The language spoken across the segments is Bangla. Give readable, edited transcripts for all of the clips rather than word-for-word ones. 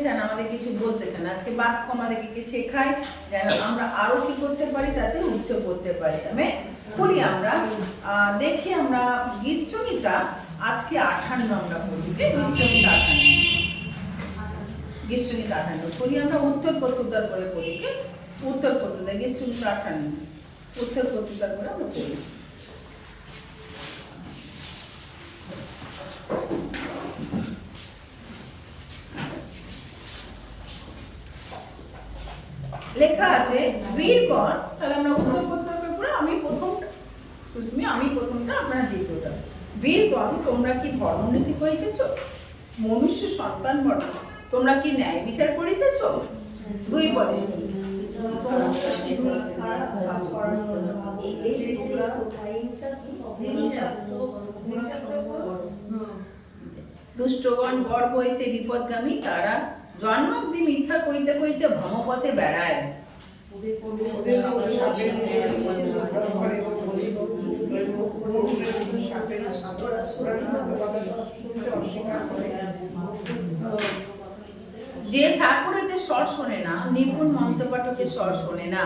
চান, আমাদের কিছু বলতে চান। আজকে বাক্য আমাদেরকে শেখায় যেন আমরা আরো কি করতে পারি, তাতে উচ্চ করতে পারি। আমি পড়ি আমরা, দেখি আমরা গীতসংহিতা আজকে 58 আমরা পড়ি। গীতসংহিতা 58 পড়ি আমরা, উত্তর প্রত্যুত্তর করে পড়ি। উত্তর প্রত্যুত্তর, গীতসংহিতা 58 উত্তর প্রত্যুত্তর করে আমরা পড়ি। লেখা আছে বীরগণ, তাহলে আমরা উত্তর প্রত্যুত্তর করে আমি প্রথমটা আপনারা দ্বিতীয়টা। বীরগণ, তোমরা কি ধর্মনীতি করিতেছ? মনুষ্য সন্তান বর্ণ, তোমরা কি ন্যায় বিচার করিতেছ? দুই পদে দুষ্টগণ গর্ব হইতে বিপদগামী, তারা জন্মাবধি মিথ্যা কইতে কইতে ভ্রমপথে বেড়ায়। যে সাকুরেতে স্বর শোনে না, নিপুণ মন্ত্রপাঠকের স্বর শোনে না।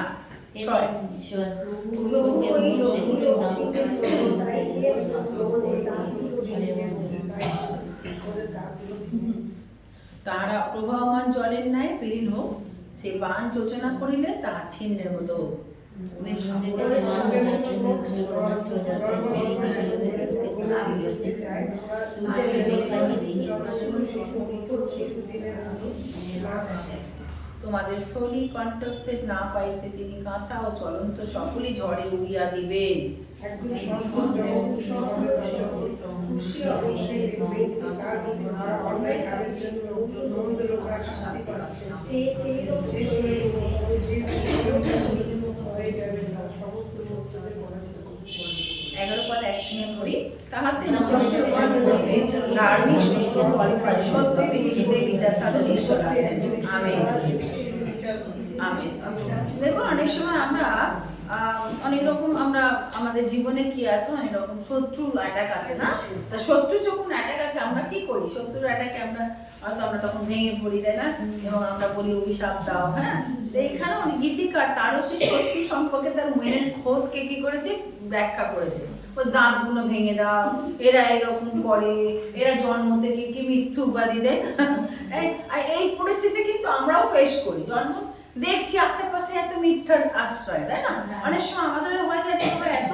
তাহারা প্রবাহমান জলের ন্যায় বিলীন হোক, সে বান যোজনা করিলে তাহা ছিন্নের মতো হোক। তোমাদের স্থলী কণ্ঠকে না পাইতে তিনি কাঁচা ও চলন্ত সকলই ঝড়ে উড়িয়া দিবেন। এগারো পদ একসঙ্গে পড়ি। তাহাতে ধার্মিক সত্য পৃথিবীতে বিচার সাধন ঈশ্বর আছেন। Amen amen. দেখুন, অনেক সময় আমরা অনেক রকম আমরা আমাদের জীবনে কি আসে, অনেক রকম শত্রুর অ্যাটাক আসে না? শত্রু যখন অ্যাটাক আসে আমরা কি করি? শত্রুর অ্যাটাকে আমরা হয়তো আমরা তখন ভেঙে পড়ি, তাই না? এবং আমরা বলি অভিশাপ দাও। হ্যাঁ, তো এখানেও গীতিকার তারও সেই শত্রু সম্পর্কে তার মনের খোদকে কি করেছে, ব্যাখ্যা করেছে। ওই দাঁতগুলো ভেঙে দাও, এরা এরকম করে, এরা জন্ম থেকে কি মিথ্যুবাদী, দেয়। আর এই পরিস্থিতি কিন্তু আমরাও ফেস করি। জন্ম দেখছি আশেপাশে এত মিথ্যার আশ্রয়, তাই না? অনেক সময় আমাদের হয় যে এত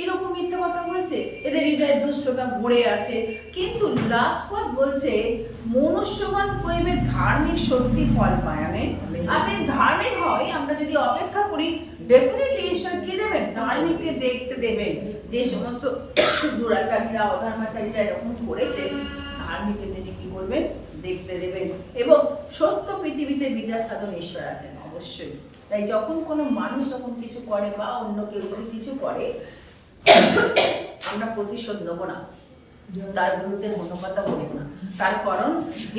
এরকম মিথ্যা কথা বলছে, এদের হৃদয়ের দুষ্টতা ভরে আছে। কিন্তু লাস্ট পদ বলছে মনুষ্যগণ কইবে ধার্মিক শক্তি ফল পায়। আপনি ধার্মিক হয়, আমরা যদি অপেক্ষা করি, ডেফিনেটলি ঈশ্বর কি দেবেন? ধার্মিককে দেখতে দেবেন। যে সমস্ত দুরাচারীরা অধর্মাচারীরা এরকম করেছে, ধার্মিককে তিনি কি করবেন? দেখতে দেবেন। এবং সত্য পৃথিবীতে বিচার সাধন ঈশ্বর আছেন অবশ্যই। তাই যখন কোনো মানুষ যখন কিছু করে বা অন্য কেউ যদি কিছু করে, আমরা প্রতিশোধ নেব না, তার বিরুদ্ধে কোনো কথা বলব না। তার কারণ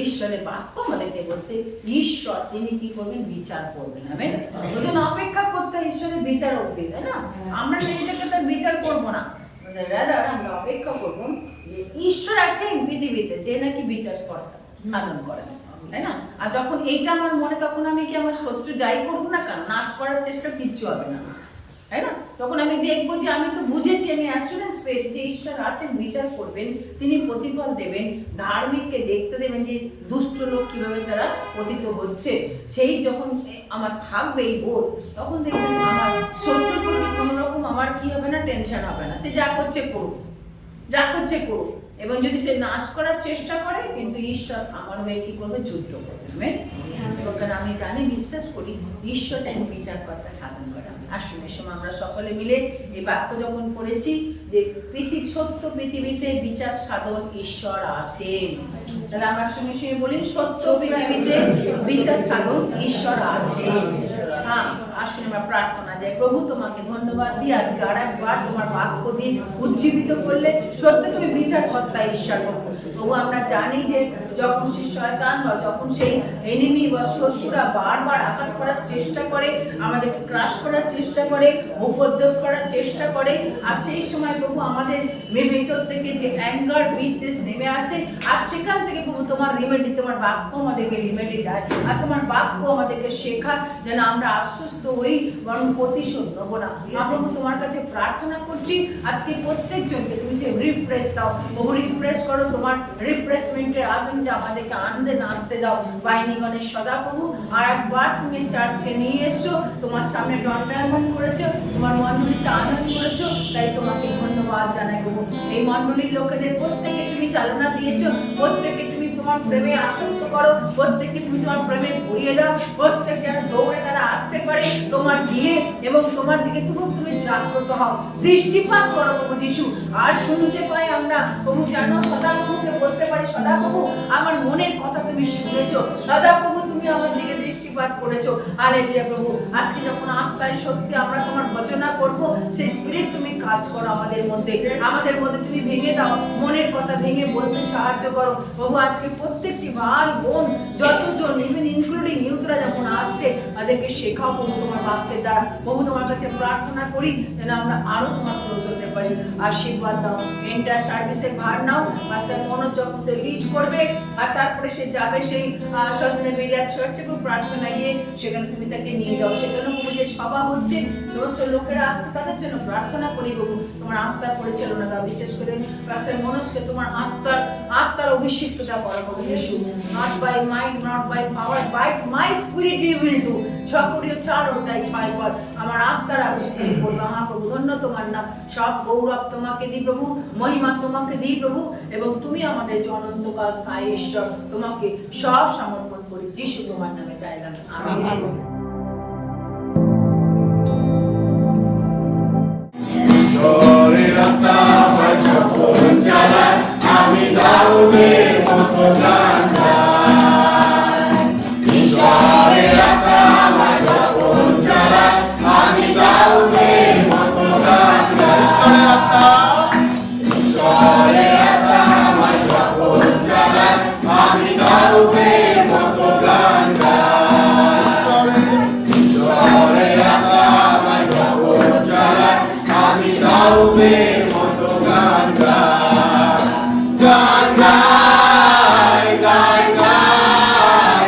ঈশ্বরের বাক্য আমাদেরকে বলছে ঈশ্বর তিনি কি করবেন? বিচার করবেন। আমেন। ওই জন্য অপেক্ষা করতে ঈশ্বরের বিচার অবধি, তাই না? আমরা নিজেদেরকে তার বিচার করবো না, আমরা অপেক্ষা করবো যে ঈশ্বর আছেন পৃথিবীতে, যে নাকি বিচার সাধন করেন, তাই না? আর যখন এইটা আমার মনে, তখন আমি কি আমার শত্রু যাই করবো না কেন, নাশ করার চেষ্টা কিচ্ছু হবে না, তাই না? তখন আমি দেখবো যে আমি তো বুঝেছি, আমি অ্যাসুরেন্স পেয়েছি যে ঈশ্বর আছেন, বিচার করবেন, তিনি প্রতিফল দেবেন, ধার্মিককে দেখতে দেবেন যে দুষ্ট লোক কিভাবে তারা পতিত হচ্ছে। সেই যখন আমার থাকবে এই বোধ, তখন দেখবেন আমার শত্রুর প্রতি কোনো রকম আমার কি হবে না, টেনশন হবে না। সে যা করছে করুক, যা করছে করুক। এবং যদি সে নাশ করার চেষ্টা করে, কিন্তু ঈশ্বর আমার হয়ে কি করবে? যুদ্ধ করবে। আমি জানি, বিশ্বাস করি ঈশ্বর তিনি বিচারকর্তা সাধন করেন। আসুন এ সময় আমরা সকলে মিলে এই বাক্য যখন পড়েছি যে সত্য পৃথিবীতে বিচার সাধন ঈশ্বর আছেন, তাহলে আমার সঙ্গে সঙ্গে বলি সত্য পৃথিবীতে বিচার সাধন ঈশ্বর আছেন। হ্যাঁ, আসুন আমরা প্রার্থনা যাই। প্রভু তোমাকে ধন্যবাদ দিই, আজকে আর একবার তোমার বাক্য দিয়ে উজ্জীবিত করলে। সত্যি তুমি বিচারকর্তা ঈশ্বর প্রভু। প্রভু আমরা জানি যে যখন সেই শয়তান বা যখন সেই এনিমি বা শত্রুরা বারবার আঘাত করার চেষ্টা করে, আমাদেরকে ক্রাশ করার চেষ্টা করে, উপদ্রব করার চেষ্টা করে, আর সেই সময় প্রভু আমাদের ভিতর থেকে যে অ্যাঙ্গার, বিদ্বেষ নেমে আসে, আর সেখান থেকে প্রভু তোমার রিমেডি, তোমার বাক্য আমাদেরকে রিমেডি দেয়, আর তোমার বাক্য আমাদেরকে শেখায় যেন আমরা আশ্বস্ত হই, বরং প্রতিশোধ নেবো না। প্রভু তোমার কাছে প্রার্থনা করছি, আজকে প্রত্যেকজনকে তুমি সে রিফ্রেশ দাও প্রভু, রিফ্রেশ করো, তোমার রিফ্রেশমেন্টের আনন্দে আমাদেরকে আনন্দে নাচতে দাও বাহিনীগণের সদা প্রভু। আর একবার তুমি চার্চকে নিয়ে এসছো, তোমার সামনে দণ্ডায়মান করেছো, তোমার মণ্ডলীটা আনন্দ করেছো, তাই তোমাকে ধন্যবাদ জানাই প্রভু। এই মণ্ডলীর লোকেদের প্রত্যেকে তুমি চালনা দিয়েছো, প্রত্যেকে তুমি তোমার প্রেমে আসক্ত করো, প্রত্যেককে তুমি তোমার প্রেমে ভরিয়ে দাও, প্রত্যেক যেন দৌড়ে তারা আসতে পারে তোমার দিয়ে, এবং তোমার দিকে তুমি জাগ্রত হও, দৃষ্টিপাত করো প্রভু যিশু। আর শুনতে পাই আমরা প্রভু, জানো সদা প্রভুকে বলতে পারি, সদা প্রভু আমার মনের কথা তুমি শুনেছো, সদা প্রভু তুমি আমার দিকে দৃষ্টিপাত করেছো। হালেলুয়া প্রভু, আজকে যখন আত্মায় সত্যি আমরা তোমার ভজনা করব, সেই স্পিরিট তুমি কাজ করো আমাদের মধ্যে তুমি ভেঙে দাও, মনের কথা ভেঙে বলতে সাহায্য করো প্রভু। আজকে প্রত্যেকটি ভাই বোন যতজন, ইভেন ইনক্লুডিং ইউথরা যখন আসছে, তাদেরকে শেখাও প্রভু তোমার বাক্যের দ্বারা। প্রভু তোমার কাছে প্রার্থনা করি যেন আমরা আরো তোমার ক্লোজ হতে পারি। আশীর্বাদ দাও, এন্টার সার্ভিসের ভার নাও, পাস্টার মনোজ যখন সে লিড করবে, আর তারপরে সে যাবে সেই সজনে বিরাট চর্চে, প্রার্থনা গিয়ে সেখানে তুমি তাকে নিয়ে যাও। সেখানে প্রভু যে সভা হচ্ছে, সমস্ত লোকেরা আসছে, তাদের জন্য প্রার্থনা করি প্রভু, তোমার আত্মার পরিচালনা দাও, বিশেষ করে পাস্টার মনোজকে তোমার আত্মার অভিষিক্ততা করো প্রভু যিশু। Not by mind, not by power, by my spirit you will do. সকলীয় 4 অধ্যায় 6 পদ আমার আত্মার অভিষিক্ত করবো। আমার প্রভু ধন্য তোমার নাম, সব গৌরব তোমাকে দিই প্রভু, মহিমা তোমাকে দিই প্রভু, এবং তুমি আমাদের যে অনন্তকাল স্থায়ী ঈশ্বর, তোমাকে সব সমর্পণ করি যিশু তোমার নামে চাইলাম, আমেন। আমি দাউদের মতো গান গাই, ঈশ্বরের আত্মা আমায় যখন চালায়, আমি দাউদের মতো গান গাই। ঈশ্বরের আত্মা আমায় যখন চালায়, আমি দাউদের মতো গান গাই। ঈশ্বরের আত্মা আমায় যখন চালায়, আমি দাউদের মতো গান গাই। গান গাই, গান গাই,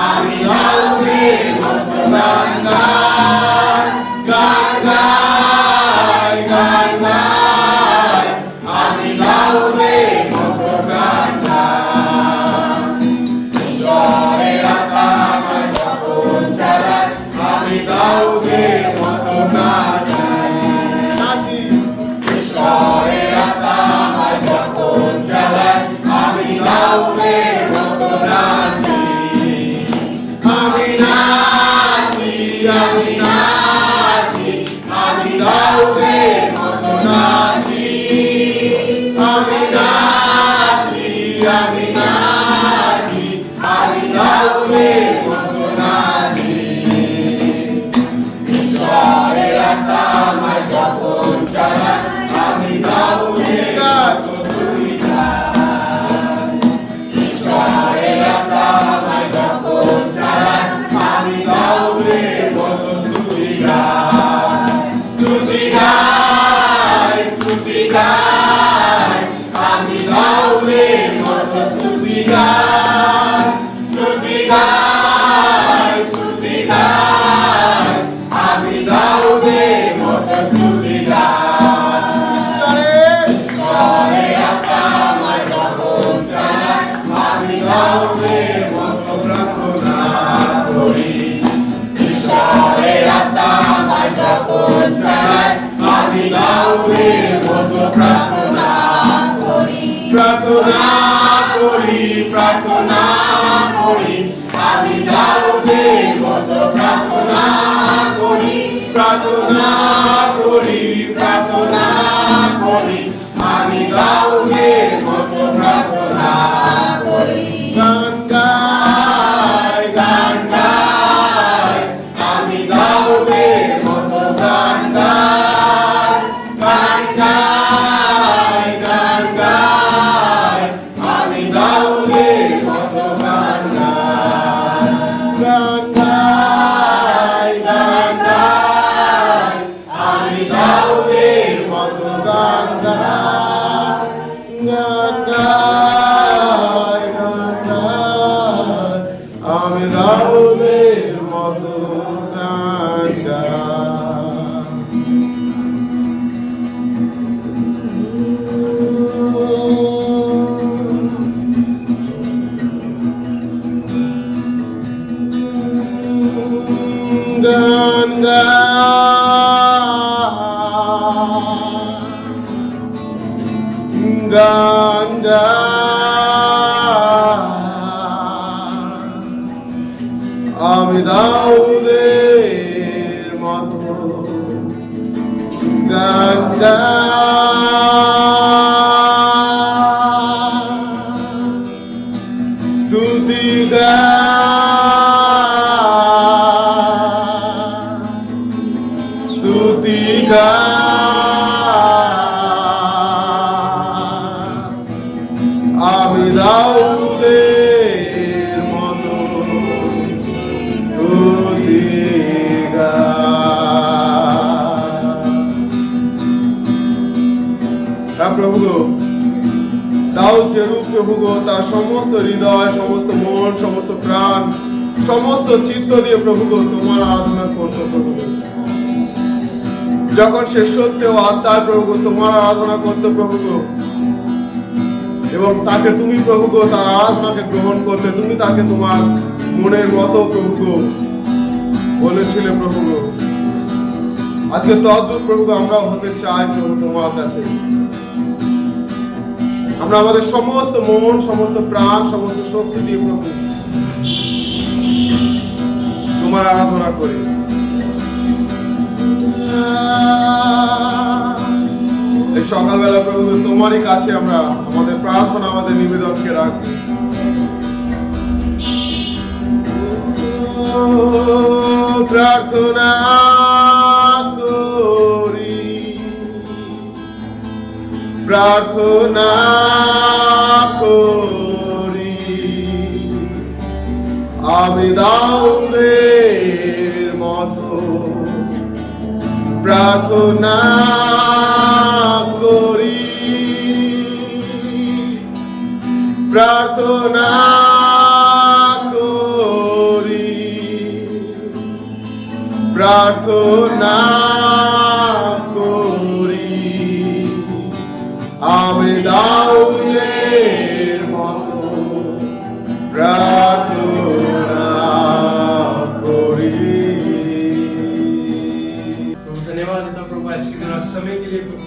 আমি দাউদের মতো গান গাই। গান গাই, গান গাই, আমি দাউদের মতো গান গাই। ঈশ্বরের আত্মা আমায় যখন চালায়, আমি দাউদের মতো গান গাই। ঈশ্বরের আত্মা আমায় যখন চালায়, আমি দাউদের মতো নাচি। আমি নাচি, আমি নাচি, আমি দাউদের মতো নাচি। আমি নাচি, আমি নাচি, আমি দাউদের মতো নাচি। ঈশ্বরের আত্মা আমায় যখন চালায়, আমি দাউদের মতো তুলি গাই। ঈশ্বরের আত্মা আমায় যখন চালায়, আমি দাউদের মতো স্তুতি গাই। স্তুতি গাই, স্তুতি গাই, আমি দাউদের মতো স্তুতি গাই। স্তুতি গাই, স্তুতি গাই, আমি দাউদের মতো স্তুতি গাই। ঈশ্বরের আত্মা আমায় যখন চালায়, আমি দাউদের মতো প্রার্থনা করি। ঈশ্বরের আত্মা আমায় যখন চালায়, আমি দাউদের মতো প্রার্থনা করি। প্রার্থনা করি, প্রার্থনা করি, আমি দাউদের মতো প্রার্থনা করি। প্রার্থনা করি, প্রার্থনা করি, আমি দাউদের মতো প্রার্থনা করি। গান গাই, গান গাই, আমি গান গাই গান গাই আমি দাউদের মতো গান গাই গান গাই গান গাই আমি দাউদের মতো গান গাই গান গান আমি দাউদের মতো গান স্তুতি স্তুতি আমি দাউদের মতো স্তুতি প্রভু গো, দাউদ যে রূপ প্রভু গো, তার সমস্ত হৃদয়, সমস্ত মন, সমস্ত প্রাণ, সমস্ত চিত্ত দিয়ে প্রভু গো তোমার আরাধনা করতো প্রভু গো। যখন সে সত্য ও আত্মায় প্রভু গো তোমার আরাধনা করতো প্রভু গো, এবং তাকে তুমি প্রভু গো তার আরাধনাকে গ্রহণ করতে, তুমি তাকে তোমার মনের মতো প্রভু গো বলেছিলে প্রভু গো। আজকে তদ্রূপ প্রভু গো আমরাও হতে চাই প্রভু তোমার কাছে। আমরা আমাদের সমস্ত মন, সমস্ত প্রাণ, সমস্ত শক্তি দিয়ে প্রভু তোমার আরাধনা করি। এই সকালবেলা প্রভু তোমারই কাছে আমরা আমাদের প্রার্থনা, আমাদের নিবেদনকে রাখি। প্রার্থনা করি, প্রার্থনা করি আমি দাউদের মতো, প্রার্থনা করি, প্রার্থনা করি, প্রার্থনা করি আমি দাউদের মতো, প্রার্থনা করি। धन्यवाद देता प्रभु आज के दिन, आज समय के लिए प्रभु,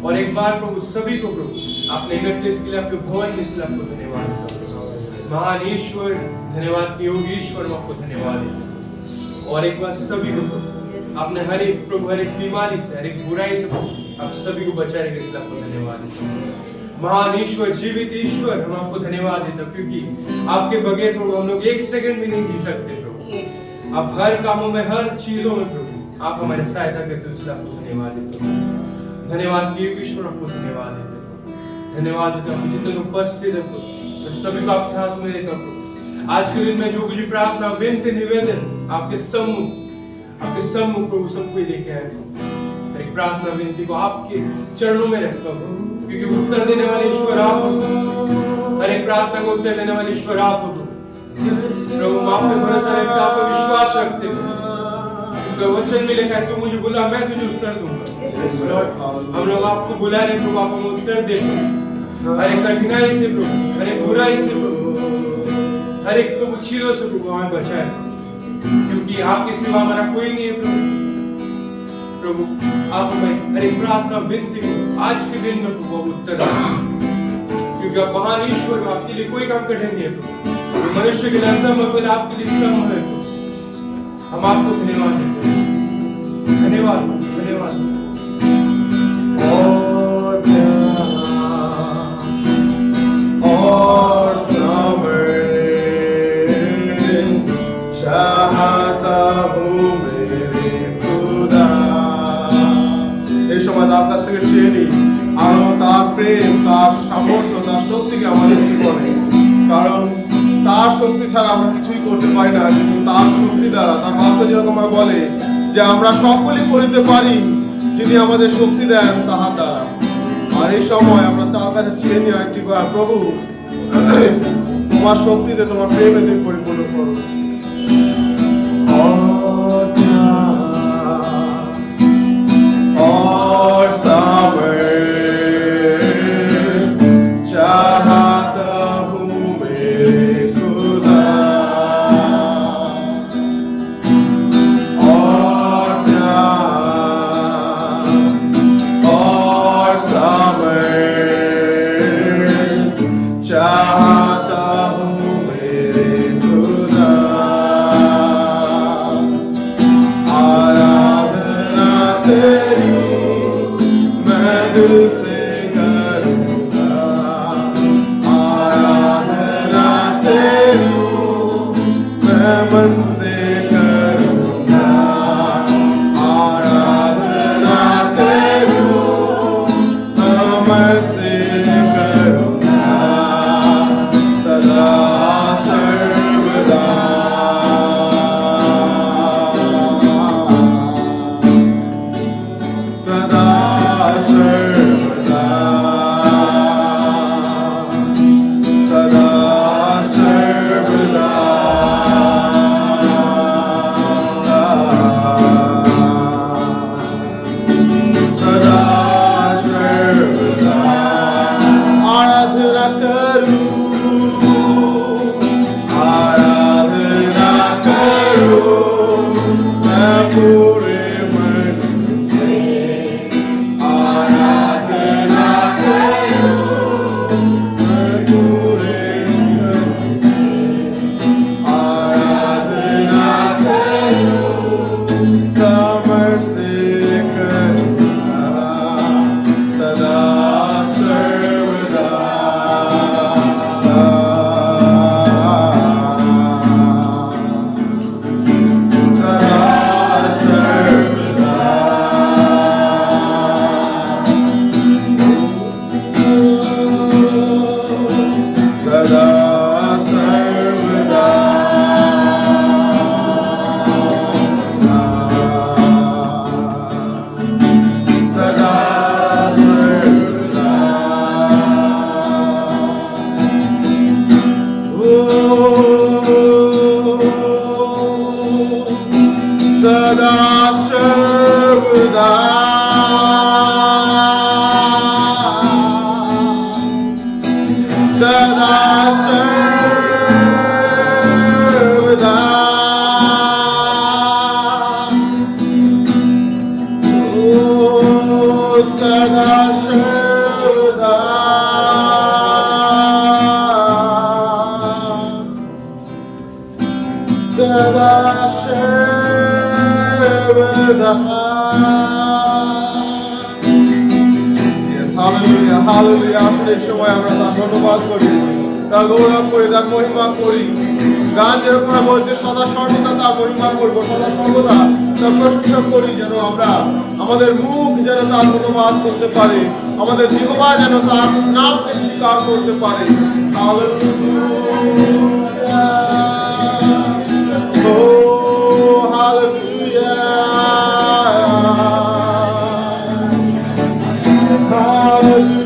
और एक बार प्रभु सभी को प्रभु आपने एकत्रित के लिए आपके भवन में इसलिए आपको धन्यवाद देता प्रभु। महान ईश्वर, धन्यवाद के योग्य ईश्वर, आपको धन्यवाद देता। और एक बार सभी को प्रभु आपने हर एक प्रभु हर एक बीमारी से, हर एक बुराई से प्रभु आप सभी को बचाने के लिए आपको धन्यवाद देता। महान ईश्वर, जीवित ईश्वर, हम आपको धन्यवाद देता क्योंकि आपके बगैर प्रभु हम लोग एक सेकंड भी नहीं जी सकते प्रभु। आप हर कामों में, हर चीजों में प्रभु आप हमारे सहायता करते हो, इसलिए आपको धन्यवाद देते हैं। धन्यवाद की ईश्वर, आपको धन्यवाद देते हैं। धन्यवाद देते हैं जितने लोग उपस्थित हैं प्रभु, मैं सभी को आपके हाथ में देता हूं। आज के दिन में जो कुछ प्रार्थना, विनती, निवेदन आपके सम्मुख प्रभु सबको लेके आए प्रभु। एक प्रार्थना विनती को आपके चरणों में रखता हूं क्योंकि उत्तर देने वाले ईश्वर आप हो। हर एक प्रार्थना को उत्तर देने वाले ईश्वर आप हो प्रभु। आप पे भरोसा रखते, आप पे विश्वास रखते हैं। वचन में लिखा है तू मुझे बुला, मैं तुझे उत्तर दूंगा। हम लोग आपको बुला रहे प्रभु, आप हमें उत्तर दे हर एक कठिनाई से प्रभु, हर एक बुराई से प्रभु, हर एक प्रभु चीजों से प्रभु हमें बचाए, क्योंकि आपके सिवा हमारा कोई नहीं है प्रभु। प्रभु आप हमें हर एक प्रार्थना विनती को आज के दिन में प्रभु उत्तर दें, क्योंकि आप महान ईश्वर, आपके लिए कोई काम कठिन नहीं है प्रभु। मनुष्य के लिए असंभव है, आपके लिए संभव है प्रभु। हम आपको धन्यवाद देते हैं। धन्यवाद, धन्यवाद। और समय चाहता हूँ मेरे खुदा। এই সময় তার কাছ থেকে চেয়ে নিই আরো তার প্রেম, তার সামর্থ্য, তার শক্তিকে আমাদের জীবনে, কারণ তার শক্তি ছাড়া আমরা কিছুই করতে পারি না, কিন্তু তার শক্তি দ্বারা, তার বাক্য যেরকম বলে যে আমরা সকলেই করিতে পারি যিনি আমাদের শক্তি দেন তাহার দ্বারা। আর এই সময় আমরা তার কাছে চেয়ে নিই একটিবার, প্রভু তোমার শক্তিতে, তোমার প্রেমে তুমি পরিপূর্ণ করো। और सावर चाहता हूँ मेरे खुदा, और प्यार और सावर चाहता हूँ मेरे खुदा, आराधना तेरी दिल से करूँगा, आराधना तेरी मैं मन से करूँगा, आराधना तेरी मैं मन से करूँगा, सदा सर्वदा सदा सर्वदा सदा सर्वदा सदा सर्वदा आराधना करूं, आराधना करूं मैं पूरे मन से, आराधना करूं मैं पूरे मन से, आराधना करूं समर से करूँगा, सदा सर्वदा सदा सर्वदा सदा सर्वदा सदा सर्वदा सदा सर्वदा सदा सर्वदा सदा सर्वदा सदा सर्वदा। Yes, hallelujah, hallelujah। আসলে এই সময় আমরা তার ধন্যবাদ করি, তার গৌরব করি, তার মহিমা করি। গান যেরকম বলছে সদা সর্বদা তার মহিমা করবো, সদা সর্বদা তার প্রশংসা করি, যেন আমরা আমাদের মুখ যেন তার ধন্যবাদ করতে পারে, আমাদের জিহ্বা যেন তার নামকে স্বীকার করতে পারে। হালেলুয়া, ও হালেলুয়া, হালেলুয়া।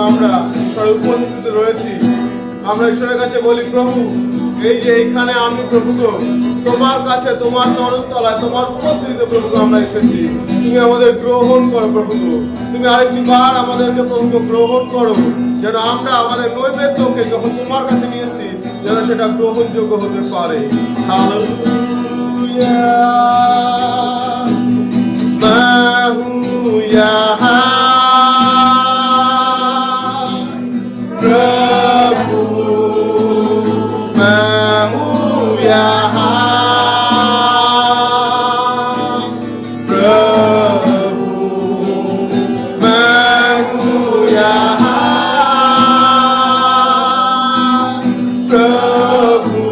আমরা ঈশ্বরের উপস্থিত রয়েছি। আমরা ঈশ্বরের কাছে বলি, প্রভু এই যে এইখানে আমি প্রভু গো তোমার কাছে, তোমার চরণ তলায়, তোমার উপস্থিতিতে প্রভু আমরা এসেছি। তুমি আমাদের গ্রহণ করো প্রভু গো। তুমি আরেকটি বার আমাদেরকে প্রভু গ্রহণ করো, যেন আমরা আমাদের নৈবেদ্যকে যখন তোমার কাছে নিয়েছি যেন সেটা গ্রহণযোগ্য হতে পারে। হালেলুয়া, मैं हूँ यहाँ प्रभु, मैं हूँ यहाँ प्रभु, मैं हूँ यहाँ प्रभु,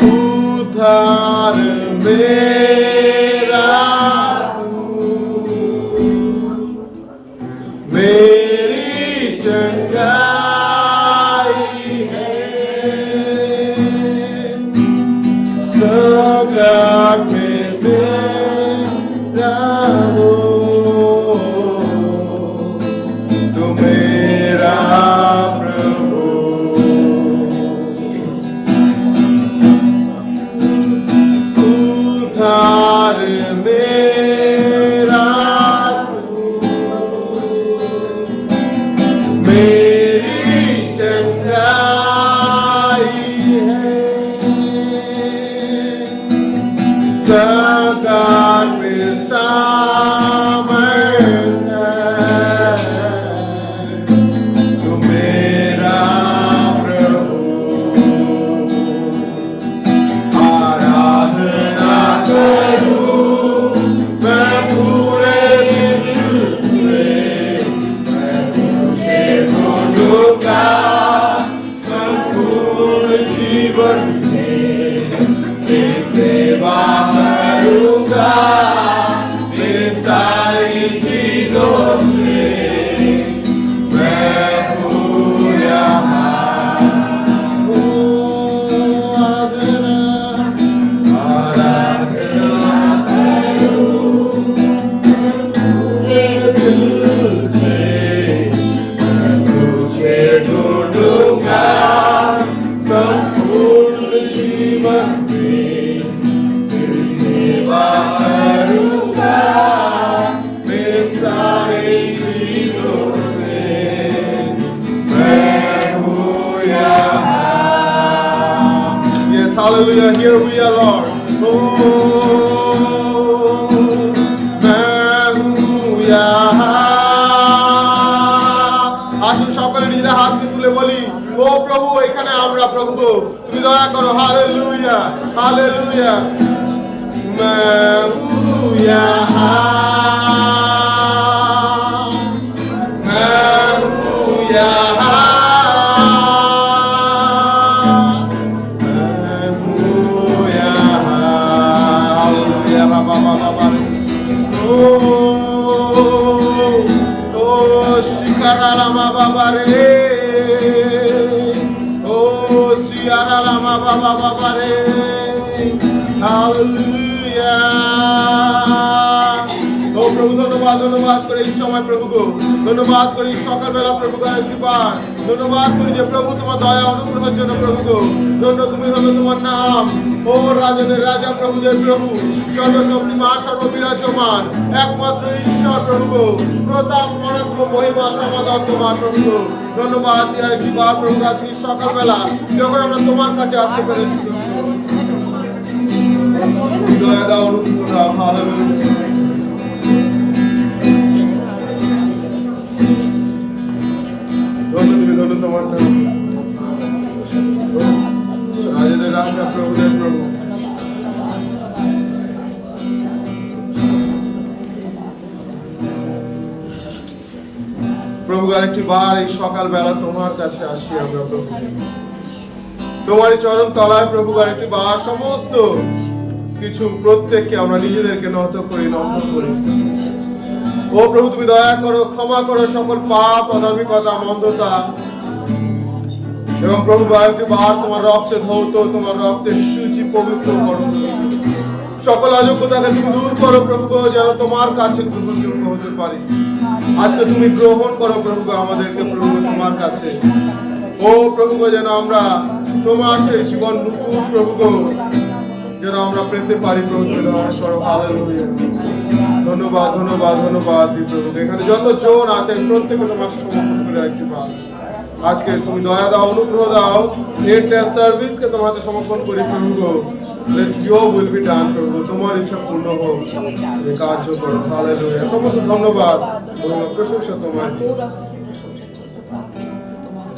उद्धार मेरा मेरी चंगाई है, संकट में मेरा हो तू मेरा प्रभु, उद्धार मेरा मेरी चंगाई है, संकट में सामर्थ है तू मेरा प्रभु, आराधना करूं मैं पूरे दिल से, मैं तुझे ढूंढूंगा संपूर्ण जीवन से, तेरी सेवा करूंगा मेरे सारी चीजों से, मैं हूँ यहाँ। आराधना करूं पूरे दिल से, मैं तुझे ढूंढूंगा संपूर्ण जीवन से, तेरी सेवा करूंगा मेरे सारे चीजों से, मैं हूँ यहाँ। Yes, hallelujah, here we are, Lord. Oh, मैं हूँ यहाँ। আসুন সকলে নিজের হাতকে তুলে বলি, ও প্রভু এখানে আমরা প্রভু গো, তুমি দয়া করো। হালেলুয়া, হালেলুয়া, मैं हूँ यहाँ, मैं हूँ यहाँ, मैं हूँ यहाँ। हालेलुया, बाबा बाबा ओ शिकारा लामा बाबा रे, ओ सियारा लामा बाबा बाबा रे। हालेलुया, ও প্রভু ধন্যবাদ, ধন্যবাদ করে এই সময় প্রভু গো, ধন্যবাদ করি সকালবেলা প্রভু গো একবার, ধন্যবাদ করি যে প্রভু তোমার দয়া অনুগ্রহের জন্য প্রভু গো, ধন্য তুমি, ধন্য তোমার নাম। ও রাজাদের রাজা প্রভুদের প্রভু, সর্বশক্তিমান সর্ববিরাজমান একমাত্র ঈশ্বর প্রভু গো, প্রতাপ পরাক্রম মহিমা সমাদর তোমার প্রভু গো। ধন্যবাদ দিয়ার একবার প্রভু আজকে সকালবেলা যখন আমরা তোমার কাছে আসতে পেরেছি দয়া দাও, অনুগ্রহ দাও। হালেলুয়া, ধন্য তুমি, ধন্য তোমার নাম। রাজাদের রাজা প্রভুদের প্রভু, প্রভু আরেকটি বার এই সকাল বেলা তোমার কাছে আসি আমরা প্রভু, তোমারই চরণ তলায় প্রভু আরেকটি বার সমস্ত কিছু প্রত্যেককে আমরা নিজেদেরকে নত করি, নম্র করি। ও প্রভু তুমি দয়া করো, ক্ষমা করো সকল পাপ, অধার্মিকতা, মন্দতা, এবং প্রভু আরেকটি বার তোমার রক্তে ধৌত, তোমার রক্তে শুচি পবিত্র করো। সকল অযোগ্যতাকে তুমি দূর করো প্রভু গো, যেন তোমার কাছে গ্রহণযোগ্য হতে পারি। আজকে তুমি গ্রহণ করো প্রভু গো আমাদেরকে প্রভু তোমার কাছে। ও প্রভু গো, যেন আমরা তোমার সেই জীবন মুকুট প্রভু গো যেন আমরা পেতে পারি প্রভু। হালেলুয়া। ধন্যবাদ ধন্যবাদ ধন্যবাদ দিই প্রভু। এখানে যত জন আছেন প্রত্যেকে তোমার সমর্পণ করে একটি বার আজকে তুমি দয়া দাও, অনুগ্রহ দাও। এই সার্ভিসকে তোমার হাতে সমর্পণ করি প্রভু গো। Let your will be done প্রভু, তোমার ইচ্ছা পূর্ণ হোক। এই কার্য করো। হালেলুয়া। সমস্ত ধন্যবাদ এবং প্রশংসা তোমার।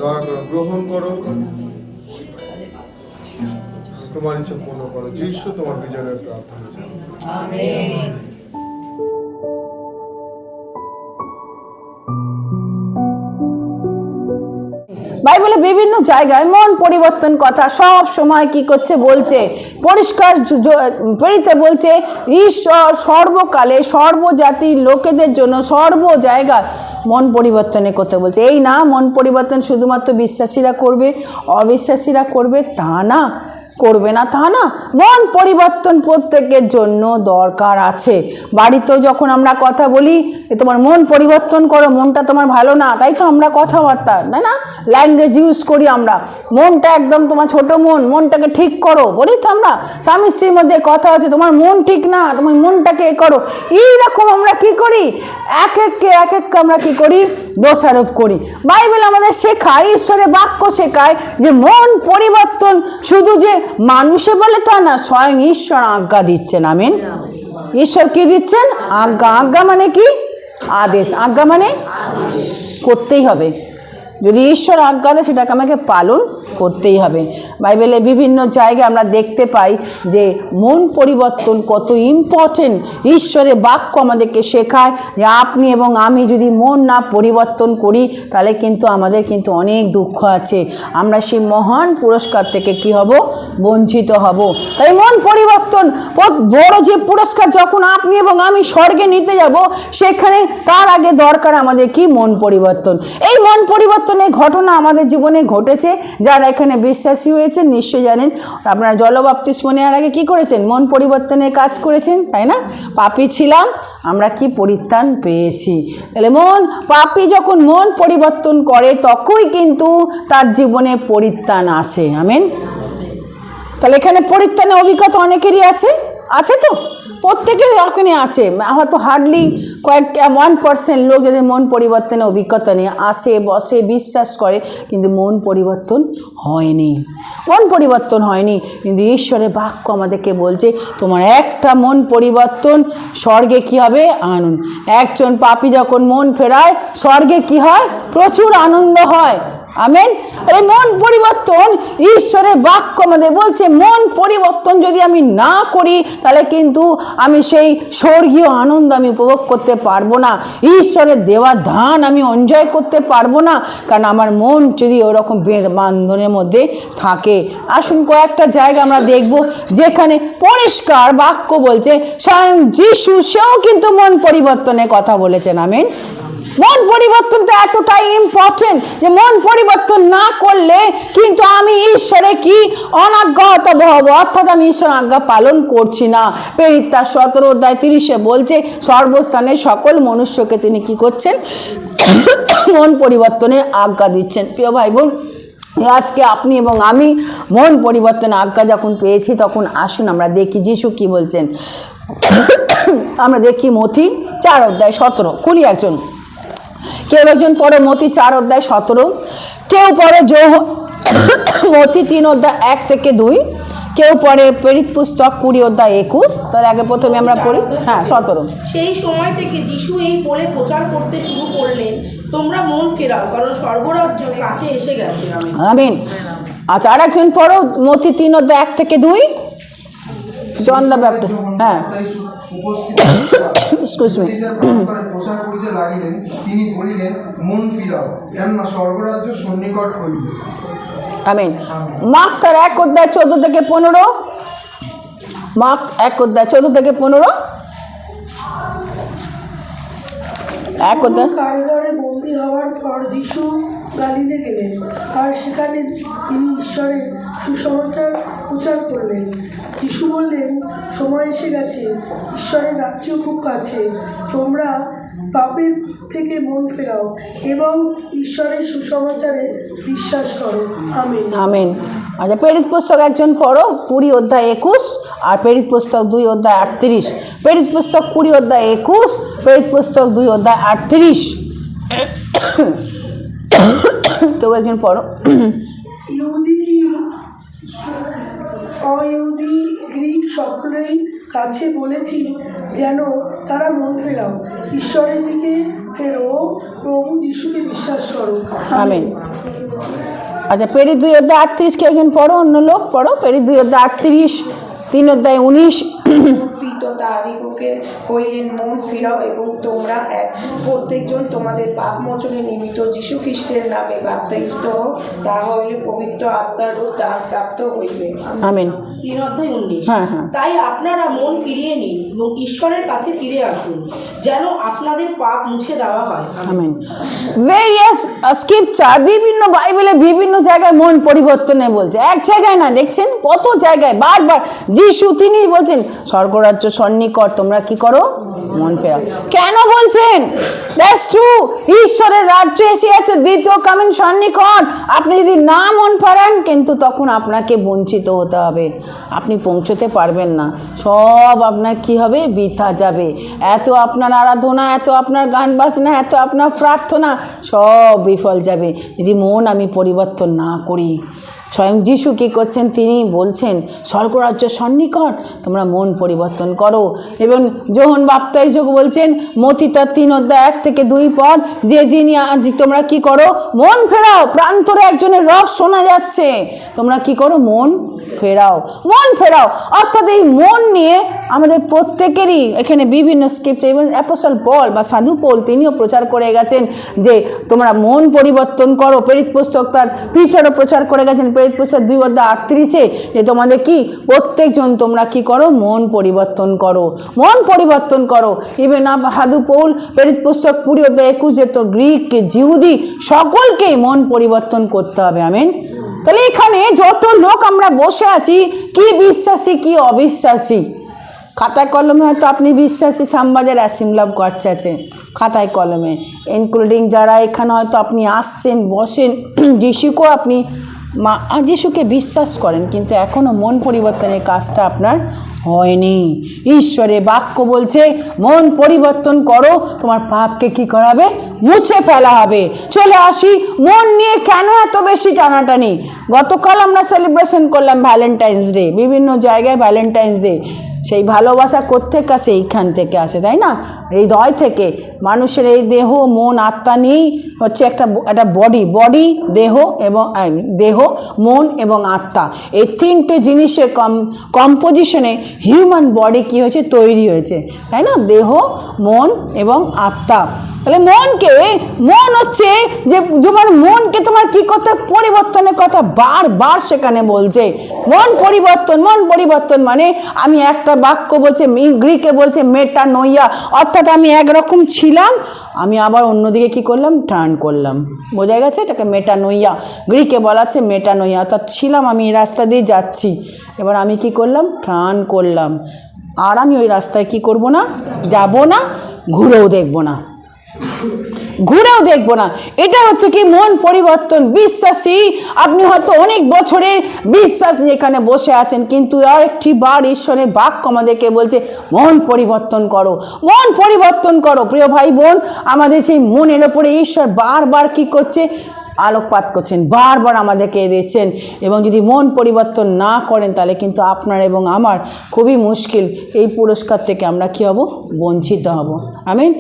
দয়া করো, গ্রহণ করো, তোমার ইচ্ছা পূর্ণ করো। যিশু তোমার বিজয়ের প্রার্থনা। আমেন। বাইবেলে বিভিন্ন জায়গায় মন পরিবর্তন কথা সব সময় কি করছে বলছে, পরিষ্কার পেরিতে বলছে ঈশ্বর সর্বকালে সর্বজাতির লোকেদের জন্য সর্ব জায়গায় মন পরিবর্তনের কথা বলছে। এই না মন পরিবর্তন শুধুমাত্র বিশ্বাসীরা করবে, অবিশ্বাসীরা করবে তা না, করবে না তা না, মন পরিবর্তন প্রত্যেকের জন্য দরকার আছে। বাড়িতেও যখন আমরা কথা বলি তোমার মন পরিবর্তন করো, মনটা তোমার ভালো না, তাই তো আমরা কথাবার্তা না ল্যাঙ্গুয়েজ ইউজ করি আমরা। মনটা একদম তোমার ছোট মন, মনটাকে ঠিক করো বলি তো আমরা। স্বামী স্ত্রীর মধ্যে কথা আছে, তোমার মন ঠিক না, তোমার মনটাকে এ করো। এইরকম আমরা কি করি, এক এককে আমরা কি করি, দোষারোপ করি। বাইবেল আমাদের শেখায়, ঈশ্বরের বাক্য শেখায় যে মন পরিবর্তন শুধু যে মানুষে বলে তা না, স্বয়ং ঈশ্বর আজ্ঞা দিচ্ছেন। আমেন। ঈশ্বর কি দিচ্ছেন? আজ্ঞা। আজ্ঞা মানে কি? আদেশ। আজ্ঞা মানে করতেই হবে। যদি ঈশ্বর আজ্ঞা দেয় সেটাকে আমাকে পালন করতেই হবে। বাইবেলে বিভিন্ন জায়গায় আমরা দেখতে পাই যে মন পরিবর্তন কত ইম্পর্টেন্ট। ঈশ্বরের বাক্য আমাদেরকে শেখায় যে আপনি এবং আমি যদি মন না পরিবর্তন করি তাহলে কিন্তু আমাদের কিন্তু অনেক দুঃখ আছে, আমরা সেই মহান পুরস্কার থেকে কি হব, বঞ্চিত হব। তাই মন পরিবর্তন বড় যে পুরস্কার, যখন আপনি এবং আমি স্বর্গে নিতে যাব সেখানে তার আগে দরকার আমাদের কি, মন পরিবর্তন। এই মন পরিবর্তনের ঘটনা আমাদের জীবনে ঘটেছে। যারা এখানে বিশ্বাসী হয়েছেন নিশ্চয়ই জানেন, আপনারা জলবাপ্তিস্ম নেওয়ার আগে কি করেছেন, মন পরিবর্তনের কাজ করেছেন, তাই না? পাপী ছিলাম, আমরা কি পরিত্রাণ পেয়েছি। তাহলে পাপী যখন মন পরিবর্তন করে তখনই কিন্তু তার জীবনে পরিত্রাণ আসে। আমেন। তাহলে এখানে পরিত্রাণের অভিজ্ঞতা অনেকেরই আছে তো, প্রত্যেকের এখানে আছে। হয়তো হার্ডলি 1% লোক যাদের মন পরিবর্তনের অভিজ্ঞতা নিয়ে আসে, বসে, বিশ্বাস করে, কিন্তু মন পরিবর্তন হয়নি। মন পরিবর্তন হয়নি, কিন্তু ঈশ্বরের বাক্য আমাদেরকে বলছে তোমার একটা মন পরিবর্তন স্বর্গে কি হবে, আনন্দ। একজন পাপী যখন মন ফেরায় স্বর্গে কি হয়, প্রচুর আনন্দ হয়। আমেন। এই মন পরিবর্তন ঈশ্বরের বাক্য আমাদের বলছে মন পরিবর্তন যদি আমি না করি তাহলে কিন্তু আমি সেই স্বর্গীয় আনন্দ আমি উপভোগ করতে পারবো না, ঈশ্বরের দেওয়া দান আমি এনজয় করতে পারবো না, কারণ আমার মন যদি ওরকম বান্ধনের মধ্যে থাকে। আসুন কয়েকটা জায়গা আমরা দেখব যেখানে পরিষ্কার বাক্য বলছে স্বয়ং যিশু সেও কিন্তু মন পরিবর্তনের কথা বলেছেন। আমেন। মন পরিবর্তন তো এতটাই ইম্পর্টেন্ট যে মন পরিবর্তন না করলে কিন্তু আমি ঈশ্বরে কি অনাজ্ঞাত হব, অর্থাৎ আমি ঈশ্বর আজ্ঞা পালন করছি না। প্রেরিত 17:30 বলছে সর্বস্থানে সকল মনুষ্যকে তিনি কি করছেন, মন পরিবর্তনের আজ্ঞা দিচ্ছেন। প্রিয় ভাই বোন, আজকে আপনি এবং আমি মন পরিবর্তনের আজ্ঞা যখন পেয়েছি তখন আসুন আমরা দেখি যিশু কি বলছেন। আমরা দেখি মথি 4:17। খুলি একজন, কেউ একজন পড়ে মথি 4:17, কেউ পড়ে মথি 3:1-2, কেউ পড়ে প্রেরিত পুস্তক 20:21। তাহলে আগে প্রথমে আমরা পড়ি 17। সেই সময় থেকে যিশু এই বলে প্রচার করতে শুরু করলেন, তোমরা মন ফেরাও, কারণ স্বর্গরাজ্য কাছে এসে গেছে। আমিন। আচ্ছা, আর একজন পড়ো মথি 3:1-2, জন দ্য ব্যাপটিস্ট। প্রচার করিতে লাগিলেন, তিনি বলিলেন মন ফিরাও, কেননা স্বর্গরাজ্য সন্নিকট হইবে। আমিন। মার্ক তার 1:14-15, মার্ক 1:14-15। কারাগারে বন্দী হওয়ার পর যিশু গালিলে গেলেন, আর সেখানে তিনি ঈশ্বরের সুসমাচার প্রচার করলেন। যিশু বললেন, সময় এসে গেছে, ঈশ্বরের রাজ্য খুব কাছে। তোমরা পাপের থেকে মন ফেরাও এবং ঈশ্বরের সুসমাচারে বিশ্বাস করো। আমেন। আমেন। আচ্ছা, প্রেরিত পুস্তক একজন পড়ো, 20 অধ্যায় 21, আর প্রেরিত পুস্তক 2 অধ্যায় 38। প্রেরিত পুস্তক 20 অধ্যায় 21, প্রেরিত পুস্তক 2 অধ্যায় 38। কেউ একজন পড়ো। ইহুদি কি অইহুদি, গ্রিক সকলেই কাছে বলেছি যেন তারা মন ফেরাও, ঈশ্বরের দিকে ফেরো, প্রভু যিশুকে বিশ্বাস করো। আমেন। আচ্ছা, প্রেরিত 2 অধ্যায় 38 কেউ একজন পড়ো, অন্য লোক পড়ো। প্রেরিত 2 অধ্যায় 38, 3 অধ্যায় 19। তাহাদিগকে কইলেন, মন ফিরাও এবং তোমরা প্রত্যেকজন তোমাদের পাপ মোচনের নিমিত্ত যীশু খ্রিস্টের নামে বাপ্তিস্ম হও, তাহা হইলে পবিত্র আত্মার দান প্রাপ্ত হইবে। আমেন। 3 অধ্যায় 19। হ্যাঁ, হ্যাঁ। তাই আপনারা মন ফিরিয়ে নিন এবং ঈশ্বরের কাছে ফিরে আসুন, যেন আপনাদের পাপ মুছে দেওয়া হয়। আমেন। ভেরিয়াস স্ক্রিপচার, বিভিন্ন বাইবেলে বিভিন্ন জায়গায় মন পরিবর্তনে বলছে, এক জায়গায় না, দেখছেন কত জায়গায় বারবার যিশু তিনি বলছেন স্বর্গরাজ্য সন্নিকট, তোমরা কি করো, মন ফেরাও। কেন বলছেন? দ্যাটস ট্রু, ঈশ্বরের রাজ্য এসে আছে, দ্বিতীয় কামিং সন্নিকট। আপনি যদি না মন ফেরান, কিন্তু তখন আপনাকে বঞ্চিত হতে হবে, আপনি পৌঁছতে পারবেন না, সব আপনার কি হবে, বৃথা যাবে। এত আপনার আরাধনা, এত আপনার গান বাজনা, এত আপনার প্রার্থনা, সব বিফল যাবে যদি মন আমি পরিবর্তন না করি। স্বয়ং যিশু কী করছেন, তিনি বলছেন স্বর্গরাজ্য সন্নিকট, তোমরা মন পরিবর্তন করো। এবং যোহন বাপ্তাইজক বলছেন মথি তার 3 অধ্যায় 1 থেকে 2 পর, যে যিনি আজ তোমরা কি করো, মন ফেরাও, প্রান্তরে একজনের রব শোনা যাচ্ছে, তোমরা কি করো, মন ফেরাও, মন ফেরাও। অর্থাৎ এই মন নিয়ে আমাদের প্রত্যেকেরই এখানে বিভিন্ন স্ক্রিপচার, এবং অ্যাপোস্টল পল বা সাধু পল তিনিও প্রচার করে গেছেন যে তোমরা মন পরিবর্তন করো। প্রেরিত পুস্তক তার পিটারও প্রচার করে গেছেন প্রেরিত পুস্তক 2 অধ্যায় 38-এ, যে তোমাদের কি প্রত্যেকজন তোমরা কি করো, মন পরিবর্তন করো, মন পরিবর্তন করো। ইভেন সাধু পৌল প্রেরিত পুস্তক 20 অধ্যায় 21, যে তো গ্রিক জিহুদি সকলকেই মন পরিবর্তন করতে হবে। আমেন। তাহলে এখানে যত লোক আমরা বসে আছি, কি বিশ্বাসী কি অবিশ্বাসী, খাতায় কলমে হয়তো আপনি বিশ্বাসী, শ্যামবাজার অ্যাসেম্বলি করছে আছে খাতায় কলমে, ইনক্লুডিং যারা এখানে হয়তো আপনি আসছেন, বসেন, যিশুকেও আপনি যিশুকে বিশ্বাস করেন, কিন্তু এখনও মন পরিবর্তনের কাজটা আপনার হয়নি। ঈশ্বরের বাক্য বলছে মন পরিবর্তন করো, তোমার পাপকে কি করাবে, মুছে ফেলা হবে। চলে আসি মন নিয়ে কেন এত বেশি টানাটানি। গতকাল আমরা সেলিব্রেশন করলাম ভ্যালেন্টাইন্স ডে, বিভিন্ন জায়গায় ভ্যালেন্টাইন্স ডে, সেই ভালোবাসা কোত্থেকে আসে, এইখান থেকে আসে, তাই না, হৃদয় থেকে। মানুষের এই দেহ মন আত্মা নিয়েই হচ্ছে একটা বডি, দেহ মন এবং আত্মা, এই 3টে জিনিসের কম্পোজিশনে হিউম্যান বডি কী হয়েছে, তৈরি হয়েছে, তাই না, দেহ মন এবং আত্মা। তাহলে মন হচ্ছে যে তোমার মনকে তোমার কি করতে, পরিবর্তনের কথা বারবার সেখানে বলছে। মন পরিবর্তন মানে আমি একটা বাক্য বলছে, গ্রিকে বলছে মেটানোইয়া, অর্থাৎ আমি একরকম ছিলাম, আমি আবার অন্যদিকে কি করলাম, টার্ন করলাম। বোঝা গেছে, এটাকে মেটানোইয়া, গ্রিকে বলা হচ্ছে মেটানোইয়া, অর্থাৎ ছিলাম আমি এই রাস্তা দিয়ে যাচ্ছি, এবার আমি কি করলাম, টার্ন করলাম, আর আমি ওই রাস্তায় কি করব না, যাব না, ঘুরেও দেখব না। এটা হচ্ছে কি মন পরিবর্তন। বিশ্বাসী, আপনি হয়তো অনেক বছরের বিশ্বাস এখানে বসে আছেন, কিন্তু আর একটি বার ঈশ্বরের বাক্য আমাদেরকে বলছে মন পরিবর্তন করো, মন পরিবর্তন করো। প্রিয় ভাই বোন, আমাদের সেই মনের ওপরে ঈশ্বর বারবার কি করছে, আলোকপাত করছেন, বারবার আমাদেরকে দিচ্ছেন। এবং যদি মন পরিবর্তন না করেন, তাহলে কিন্তু আপনার এবং আমার খুবই মুশকিল, এই পুরস্কার থেকে আমরা কি হব, বঞ্চিত হব। আমিন।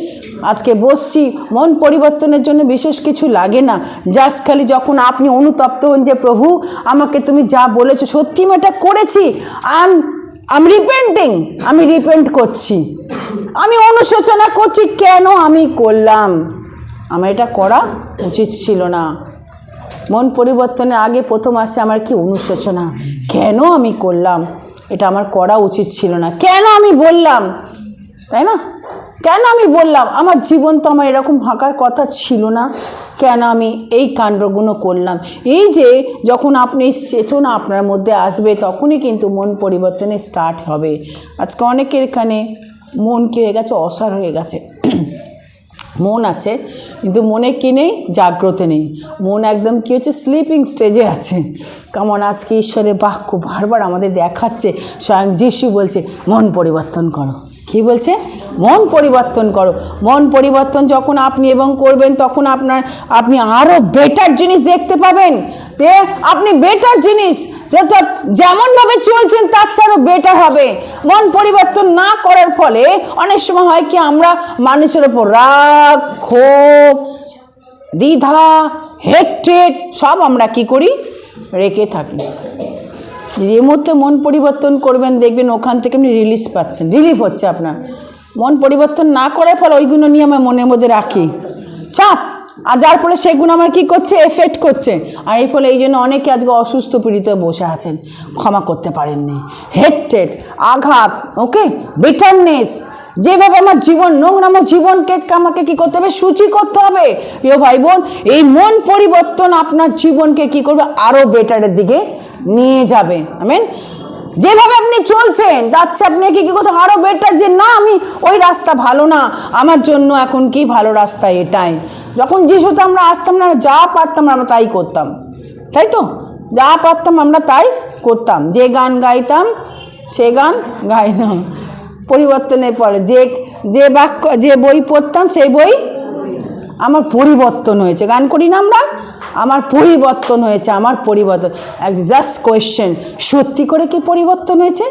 আজকে বসছি, মন পরিবর্তনের জন্য বিশেষ কিছু লাগে না, জাস্ট খালি যখন আপনি অনুতপ্ত হন যে প্রভু আমাকে তুমি যা বলেছো সত্যি আমি এটা করেছি, আমি রিপেন্ট করছি, আমি অনুশোচনা করছি, কেন আমি করলাম, আমার এটা করা উচিত ছিল না। মন পরিবর্তনের আগে প্রথম আসে আমার কি অনুশোচনা, কেন আমি করলাম, এটা আমার করা উচিত ছিল না, কেন আমি বললাম, তাই না, কেন আমি বললাম, আমার জীবন তো আমার এরকম হাঁকার কথা ছিল না, কেন আমি এই কাণ্ডগুলো করলাম। এই যে যখন আপনি চেতনা আপনার মধ্যে আসবে তখনই কিন্তু মন পরিবর্তনে স্টার্ট হবে। আজকে অনেকের এখানে মন কী হয়ে গেছে, অসাড় হয়ে গেছে। মন আছে কিন্তু মনে কি নেই, জাগ্রত নেই। মন একদম কী হচ্ছে, স্লিপিং স্টেজে আছে। কেমন আজকে ঈশ্বরের বাক্য বারবার আমাদের দেখাচ্ছে, স্বয়ং যিশু বলছে মন পরিবর্তন করো। কী বলছে? মন পরিবর্তন করো। মন পরিবর্তন যখন আপনি এবং করবেন তখন আপনি আরও বেটার জিনিস দেখতে পাবেন। যে আপনি বেটার জিনিস যেটা যেমনভাবে চলছেন তার চেয়ে আরও বেটার হবে। মন পরিবর্তন না করার ফলে অনেক সময় হয় কি, আমরা মানুষের ওপর রাগ, ক্ষোভ, দ্বিধা, হেট্রেড সব আমরা কি করি, রেখে থাকি। এই মুহূর্তে মন পরিবর্তন করবেন, দেখবেন ওখান থেকে আপনি রিলিজ পাচ্ছেন, রিলিফ হচ্ছে আপনার। মন পরিবর্তন না করার ফলে ওইগুলো নিয়ে আমার মনের মধ্যে রাখি চাপ, আর যার ফলে সেগুলো আমার কী করছে, এফেক্ট করছে। আর এর ফলে এই জন্য অনেকে আজকে অসুস্থ পীড়িত বসে আছেন, ক্ষমা করতে পারেননি, হেট্রেড, আঘাত, ওকে, বিটারনেস। যেভাবে আমার জীবন নোংরাম জীবনকে আমাকে কী করতে হবে, সূচি করতে হবে। প্রিয় ভাই বোন, এই মন পরিবর্তন আপনার জীবনকে কী করবে, আরও বেটারের দিকে নিয়ে যাবে। আমেন। যেভাবে আপনি চলছেন যাচ্ছে আপনি কি করতে আরও বেটার, যে না আমি ওই রাস্তা ভালো না, আমার জন্য এখন কি ভালো রাস্তা এটাই। যখন যিশুতে আমরা আসতাম না, যা পারতাম আমরা তাই করতাম, তাই তো? যা পারতাম আমরা তাই করতাম, যে গান গাইতাম সে গান গাইতাম। পরিবর্তনের পরে যে বাক্য, যে বই পড়তাম সেই বই আমার পরিবর্তন হয়েছে। গান করি না আমরা, আমার পরিবর্তন হয়েছে, আমার পরিবর্তন। জাস্ট কোয়েশ্চেন, সত্যি করে কি পরিবর্তন হয়েছে?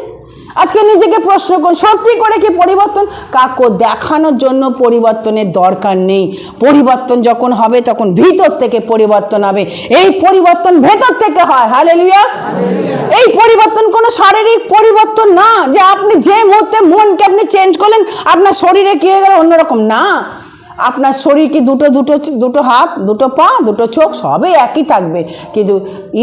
আজকে নিজেকে প্রশ্ন করুন, সত্যি করে কি পরিবর্তন? কাউকে দেখানোর জন্য পরিবর্তনের দরকার নেই। পরিবর্তন যখন হবে তখন ভিতর থেকে পরিবর্তন হবে। এই পরিবর্তন ভেতর থেকে হয়। হালেলুয়া। এই পরিবর্তন কোনো শারীরিক পরিবর্তন না, যে আপনি যে মুহূর্তে মনকে আপনি চেঞ্জ করলেন আপনার শরীরে কী হয়ে গেল অন্যরকম, না। আপনার শরীর কি দুটো হাত, দুটো পা, দুটো চোখ সবই একই থাকবে, কিন্তু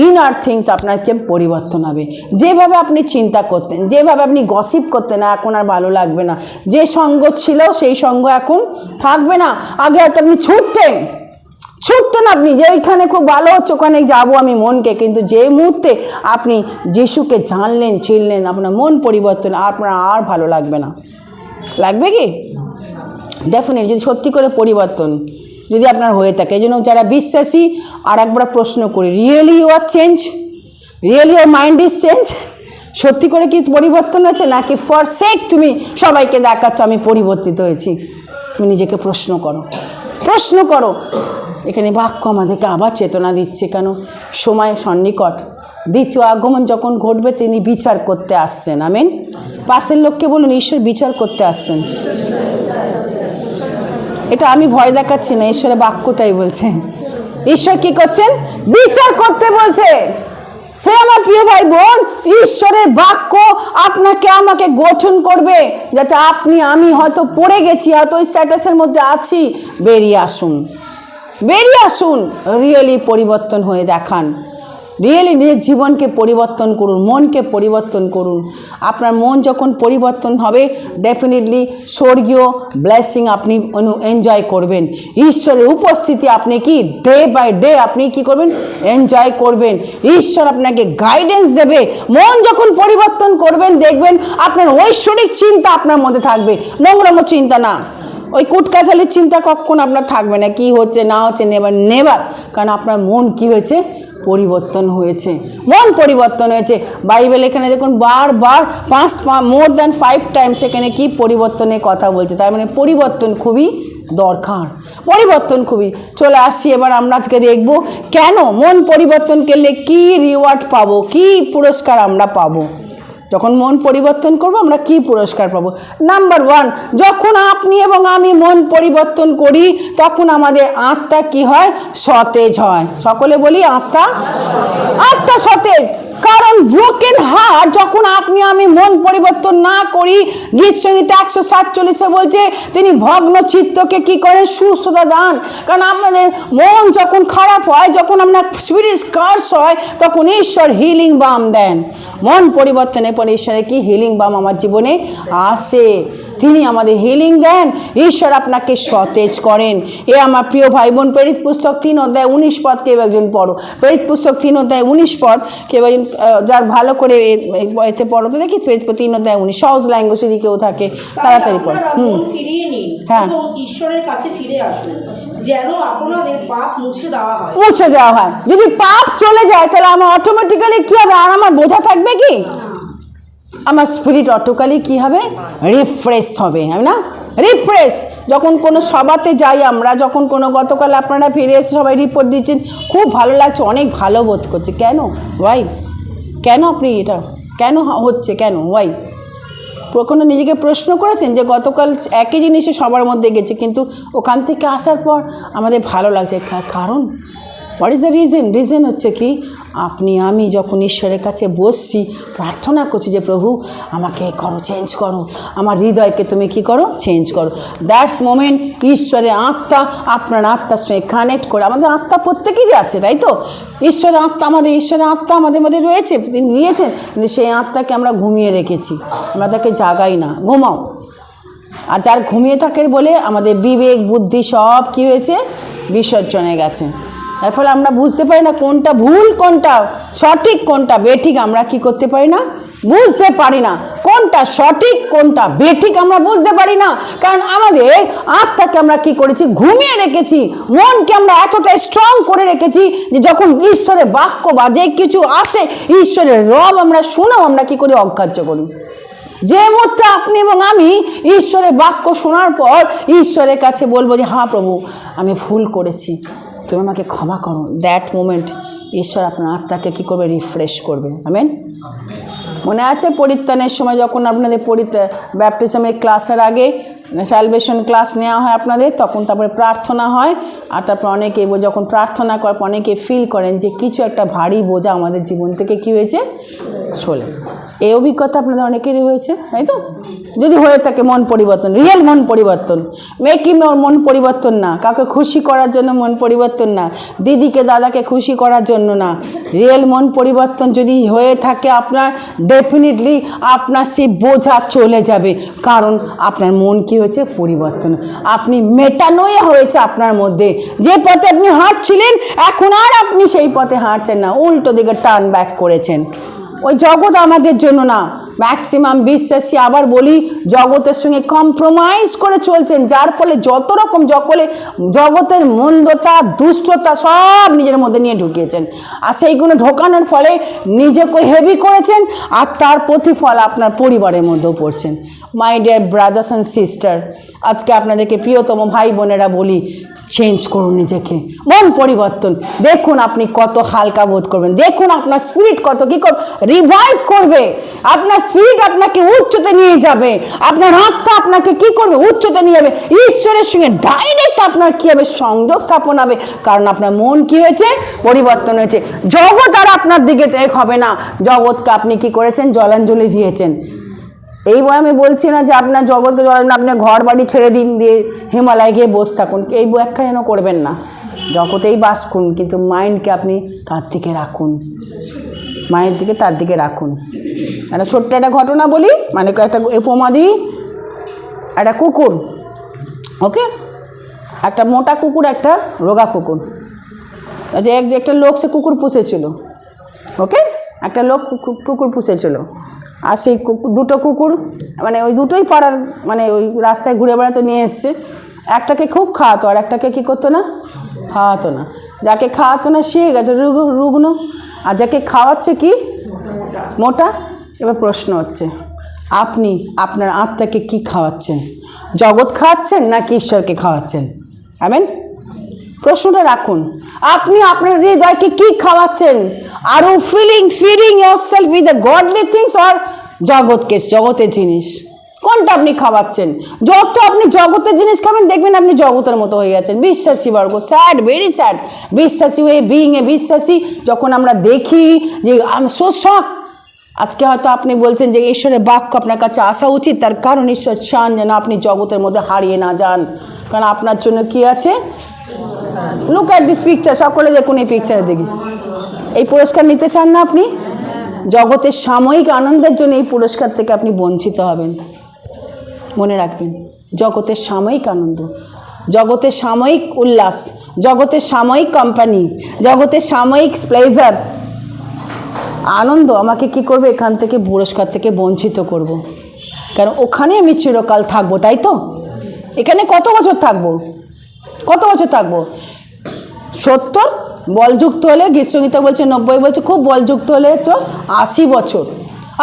ইনার থিংস আপনার কে পরিবর্তন হবে। যেভাবে আপনি চিন্তা করতেন, যেভাবে আপনি গসিপ করতেন, এখন আর ভালো লাগবে না। যে সঙ্গ ছিল সেই সঙ্গ এখন থাকবে না। আগে হয়তো আপনি ছুটতেন আপনি, যে ওইখানে খুব ভালো হচ্ছে ওখানে যাবো আমি মনকে, কিন্তু যে মুহূর্তে আপনি যিশুকে জানলেন, চিনলেন, আপনার মন পরিবর্তন, আপনার আর ভালো লাগবে না। লাগবে কি? ডেফিনেট, যদি সত্যি করে পরিবর্তন যদি আপনার হয়ে থাকে। এই জন্য যারা বিশ্বাসী আর একবার প্রশ্ন করি, really you are change, really your mind is change? সত্যি করে কি পরিবর্তন হয়েছে, নাকি ফর সেক তুমি সবাইকে দেখাচ্ছ আমি পরিবর্তিত হয়েছি? তুমি নিজেকে প্রশ্ন করো। এখানে বাক্য আমাদেরকে আবার চেতনা দিচ্ছে, কেন সময় সন্নিকট, দ্বিতীয় আগমন যখন ঘটবে তিনি বিচার করতে আসছেন। আমেন। পাশের লোককে বলুন, ঈশ্বর বিচার করতে আসছেন। এটা আমি ভয় দেখাচ্ছি না, ঈশ্বরের বাক্য তাই বলছে। ঈশ্বর কি করছেন? বিচার করতে বলছে। হে আমার প্রিয় ভাই বোন, ঈশ্বরের বাক্য আপনাকে আমাকে গঠন করবে, যাতে আমি হয়তো পড়ে গেছি, হয়তো ওই স্ট্যাটাসের মধ্যে আছি, বেরিয়ে আসুন, রিয়েলি পরিবর্তন হয়ে দেখান। রিয়েলি নিজের জীবনকে পরিবর্তন করুন, মনকে পরিবর্তন করুন। আপনার মন যখন পরিবর্তন হবে ডেফিনেটলি স্বর্গীয় ব্লেসিং আপনি এনজয় করবেন। ঈশ্বরের উপস্থিতি আপনি কি ডে বাই ডে আপনি কি করবেন, এনজয় করবেন। ঈশ্বর আপনাকে গাইডেন্স দেবে। মন যখন পরিবর্তন করবেন দেখবেন আপনার ঐশ্বরিক চিন্তা আপনার মধ্যে থাকবে, নোংরামো চিন্তা না। ওই কুটকাচালির চিন্তা কখন আপনার থাকবে না, কি হচ্ছে না হচ্ছে, নেবার। কারণ আপনার মন কি হয়েছে, পরিবর্তন হয়েছে। মন পরিবর্তন হয়েছে। বাইবেল এখানে দেখুন বারবার মোর দ্যান 5 টাইমস সেখানে কি পরিবর্তনের কথা বলছে। তার মানে পরিবর্তন খুবই দরকার, পরিবর্তন খুবই। চলে আসছি এবার আমরা আজকে দেখব কেন মন পরিবর্তন করলে কি রিওয়ার্ড পাবো, কি পুরস্কার আমরা পাবো। যখন মন পরিবর্তন করবো আমরা কি পুরস্কার পাবো। নাম্বার 1, যখন আপনি এবং আমি মন পরিবর্তন করি তখন আমাদের আত্মা কি হয়, সতেজ হয়। সকলে বলি আত্মা সতেজ। কারণ ব্রোকেন হার্ট যখন আমি মন পরিবর্তন না করি, গীত সংহিতা 147 বলছে তিনি ভগ্ন চিত্তকে কি করেন, সুস্থতা দান। কারণ আমাদের মন যখন খারাপ হয়, যখন আমরা স্পিরিট স্কার্স হয়, তখন ঈশ্বর হিলিং বাম দেন। মন পরিবর্তনের পরে ঈশ্বরের কি হিলিং বাম আমার জীবনে আসে। তিনি আমাদের হিলিং দেন, ঈশ্বর আপনাকে সতেজ করেন। এ আমার প্রিয় ভাই বোন, প্রেরিত পুস্তক 3:19 কেউ একজন পড়ো। প্রেরিত পুস্তক 3:19 কেউ একজন, যার ভালো করে এতে পড়ো তো দেখি। প্রেরিত 3:19 সহজ ল্যাঙ্গুয়েজ যদি কেউ থাকে তাড়াতাড়ি পড়ো। মন ফিরিয়ে নিন হ্যাঁ। এবং ঈশ্বরের কাছে ফিরে আসুন, যেন আপনাদের পাপ মুছে দেওয়া হয়। মুছে দেওয়া হয়। যদি পাপ চলে যায় তাহলে আমার অটোমেটিক্যালি কি হবে? আর আমার বোঝা থাকবে কি? আমার স্পিরিট অটোমেটিক্যালি কি হবে? রিফ্রেশ হবে, না? রিফ্রেশ। যখন কোনো সভাতে যাই আমরা, যখন কোনো, গতকাল আপনারা ফিরে এসে সবাই রিপোর্ট দিচ্ছেন, খুব ভালো লাগছে, অনেক ভালো বোধ করছে। কেন? ওয়াই? কেন আপনি এটা কেন হচ্ছে? কেন? ওয়াই? কখনো নিজেকে প্রশ্ন করেছেন যে গতকাল একই জিনিসে সবার মধ্যে গেছে, কিন্তু ওখান থেকে আসার পর আমাদের ভালো লাগছে? কারণ what is the reason? Reason হচ্ছে কি, আমি যখন ঈশ্বরের কাছে বসছি, প্রার্থনা করছি যে প্রভু আমাকে করো, চেঞ্জ করো, আমার হৃদয়কে তুমি কি করো? চেঞ্জ করো। দ্যাটস মোমেন্ট ঈশ্বরের আত্মা আপনার আত্মার সঙ্গে কানেক্ট করে। আমাদের আত্মা প্রত্যেকেরই আছে, তাই তো? ঈশ্বরের আত্মা আমাদের মধ্যে রয়েছে, তিনি দিয়েছেন, কিন্তু সেই আত্মাকে আমরা ঘুমিয়ে রেখেছি, আমরা তাকে জাগাই না। ঘুমাও। আর যার ঘুমিয়ে থাকে বলে আমাদের বিবেক বুদ্ধি সব কি হয়েছে? বিসর্জনে গেছে। এর ফলে আমরা বুঝতে পারি না কোনটা ভুল, কোনটা সঠিক, কোনটা বেঠিক। আমরা কি করতে পারি না? বুঝতে পারি না কোনটা সঠিক, কোনটা বেঠিক আমরা বুঝতে পারি না। কারণ আমাদের আত্মাকে আমরা কি করেছি? ঘুমিয়ে রেখেছি। মনকে আমরা এতটা স্ট্রং করে রেখেছি যে যখন ঈশ্বরের বাক্য বা যে কিছু আসে, ঈশ্বরের রব আমরা শুনেও আমরা কি করি? অগ্রাহ্য করি। যে মুহূর্তে আপনি এবং আমি ঈশ্বরের বাক্য শোনার পর ঈশ্বরের কাছে বলবো যে হ্যাঁ প্রভু, আমি ভুল করেছি, তুমি আমাকে ক্ষমা করো, দ্যাট মোমেন্ট ঈশ্বর আপনার আত্মাকে কী করবে? রিফ্রেশ করবে। আমেন। মনে আছে পরিত্রাণের সময় যখন আপনাদের ব্যাপটিজমের ক্লাসের আগে স্যালভেশন ক্লাস নেওয়া হয় আপনাদের, তখন তারপরে প্রার্থনা হয়, আর তারপর অনেকে যখন প্রার্থনা করার পর অনেকে ফিল করেন যে কিছু একটা ভারী বোঝা আমাদের জীবন থেকে কী হয়েছে? চলে। এই অভিজ্ঞতা আপনাদের অনেকেরই হয়েছে, তাই তো? যদি হয়ে থাকে মন পরিবর্তন, রিয়েল মন পরিবর্তন, মেকি মন পরিবর্তন না, কাউকে খুশি করার জন্য মন পরিবর্তন না, দিদিকে দাদাকে খুশি করার জন্য না, রিয়েল মন পরিবর্তন যদি হয়ে থাকে আপনার, ডেফিনেটলি আপনার সেই বোঝা চলে যাবে। কারণ আপনার মন কি হয়েছে? পরিবর্তন। আপনি মেটানোই হয়েছে আপনার মধ্যে। যে পথে আপনি হাঁটছিলেন, এখন আর আপনি সেই পথে হাঁটছেন না, উল্টো দিকে টার্ন ব্যাক করেছেন। ওই জগৎ আমাদের জন্য না। ম্যাক্সিমাম বিশ্বাসী, আবার বলি, জগতের সঙ্গে কম্প্রোমাইজ করে চলছেন, যার ফলে যত রকম জগতের মন্দতা, দুষ্টতা সব নিজের মধ্যে নিয়ে ঢুকিয়েছেন। আর সেইগুলো ঢোকানোর ফলে নিজেকে হেভি করেছেন, আর তার প্রতিফল আপনার পরিবারের মধ্যেও পড়ছেন। My dear brothers and sister, আজকে আপনাদেরকে প্রিয়তম ভাই বোনেরা বলি, চেঞ্জ করুন নিজেকে, মন পরিবর্তন। দেখুন আপনি কত হালকা বোধ করবেন, দেখুন আপনার স্পিরিট কত কী রিভাইভ করবে। আপনার স্পিরিট আপনাকে উচ্চতে নিয়ে যাবে, আপনার আত্মা আপনাকে কি করবে? উচ্চতে নিয়ে যাবে। ঈশ্বরের সঙ্গে ডাইরেক্ট আপনার কী হবে? সংযোগ স্থাপন হবে। কারণ আপনার মন কি হয়েছে? পরিবর্তন হয়েছে। জগৎ আর আপনার দিকে এক হবে না। জগৎকে আপনি কি করেছেন? জলাঞ্জলি দিয়েছেন। এই বই আমি বলছি না যে আপনার জগৎকে জলাঞ্জলি, আপনার ঘর বাড়ি ছেড়ে দিন, দিয়ে হিমালয় গিয়ে বসে থাকুন, এই ব্যাখ্যা যেন করবেন না। জগতেই বাস করুন, কিন্তু মাইন্ডকে আপনি তার দিকে রাখুন, মায়ের দিকে, তার দিকে রাখুন। একটা ছোট্ট একটা ঘটনা বলি, মানে একটা উপমা দিই। একটা কুকুর, ওকে, একটা মোটা কুকুর, একটা রোগা কুকুর। যে একটা লোক সে কুকুর পুষেছিল, ওকে, একটা লোক কুকুর পুষেছিল। আর সেই দুটো কুকুর, মানে ওই দুটোই পাড়ার, মানে ওই রাস্তায় ঘুরে বেড়াতে নিয়ে এসছে। একটাকে খুব খাওয়াতো, আর একটাকে কী করতো না? খাওয়াতো না। যাকে খাওয়াতো না সে গেছে রুগ্ন, আর যাকে খাওয়াচ্ছে কি? মোটা। এবার প্রশ্ন হচ্ছে, আপনি আপনার আত্মাকে কি খাওয়াচ্ছেন? জগৎ খাওয়াচ্ছেন নাকি ঈশ্বরকে খাওয়াচ্ছেন? আমেন। প্রশ্নটা রাখুন, আপনি আপনার হৃদয়কে কি খাওয়াচ্ছেন? Are you feeding yourself with the godly things or জগতের জিনিস? কোনটা আপনি খাওয়াচ্ছেন? যত আপনি জগতের জিনিস খাবেন, দেখবেন আপনি জগতের মতো হয়ে গেছেন। বিশ্বাসী বর্গ, স্যাড, ভেরি স্যাড। বিশ্বাসী হয়ে, বিইং এ বিশ্বাসী, যখন আমরা দেখি যে সো শক। আজকে হয়তো আপনি বলছেন যে ঈশ্বরের বাক্য আপনার কাছে আসা উচিত, তার কারণ ঈশ্বর চান যেন আপনি জগতের মধ্যে হারিয়ে না যান। কারণ আপনার জন্য কি আছে? Look at this picture. সকলে দেখুন এই পিকচারে, দেখি। এই পুরস্কার নিতে চান না আপনি? জগতের সাময়িক আনন্দের জন্য এই পুরস্কার থেকে আপনি বঞ্চিত হবেন। মনে রাখবেন, জগতের সাময়িক আনন্দ, জগতের সাময়িক উল্লাস, জগতের সাময়িক কোম্পানি, জগতের সাময়িক প্লেজার, আনন্দ আমাকে কি করবে, এখান থেকে পুরস্কার থেকে বঞ্চিত করব। কারণ ওখানে আমি চিরকাল থাকবো, তাই তো? এখানে কত বছর থাকবো? কত বছর থাকবো? 70, বলযুক্ত হলে, গ্রীষ্মগীতা বলছে 90, বলছে খুব বলযুক্ত হলে 80 বছর।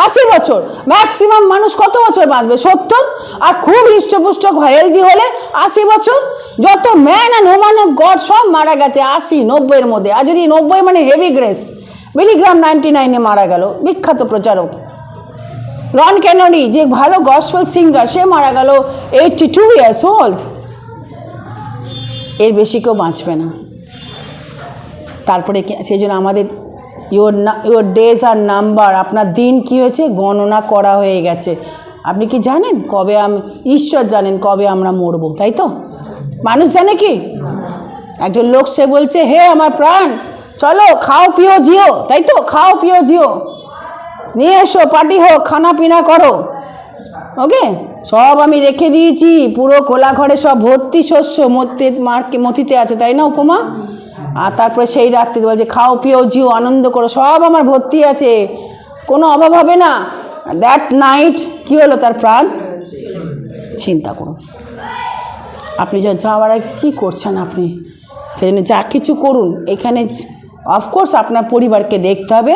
80 বছর ম্যাক্সিমাম মানুষ কত বছর বাঁচবে? 70। আর খুব হৃষ্টপুষ্ট হেলদি হলে 80 বছর। যত man and woman of god সব মারা গেছে 80, 90-এর মধ্যে। আর যদি 90 মানে হেভি গ্রেস, বিলিগ্রাম 99-এ মারা গেল, বিখ্যাত প্রচারক। রন কেনেডি, যে ভালো গসপেল সিঙ্গার, সে মারা গেল 82 ইয়ার্স ওল্ড। এর বেশি কেউ বাঁচবে না। তারপরে সেই জন্য আমাদের ইউর ডেজ আর নাম্বার, আপনার দিন কি হয়েছে গণনা করা হয়ে গেছে। আপনি কি জানেন কবে ঈশ্বর জানেন কবে আমরা মরবো, তাই তো? মানুষ জানে কি? একজন লোক সে বলছে, হে আমার প্রাণ, চলো খাও পিও জিও, তাই তো? খাও পিও জিও, নিয়ে এসো, পার্টি হোক, খানা পিনা করো, ওকে? সব আমি রেখে দিয়েছি, পুরো খোলা ঘরে সব ভর্তি শস্য মতিতে আছে, তাই না উপমা? আর তারপরে সেই রাত্রে বলছে খাও পিও জিও, আনন্দ করো, সব আমার ভর্তি আছে, কোনো অভাব হবে না। দ্যাট নাইট কী হলো? তার প্রাণ। চিন্তা করুন, আপনি যখন যাওয়ার আগে কী করছেন আপনি? সেই জন্য যা কিছু করুন, এখানে অফকোর্স আপনার পরিবারকে দেখতে হবে,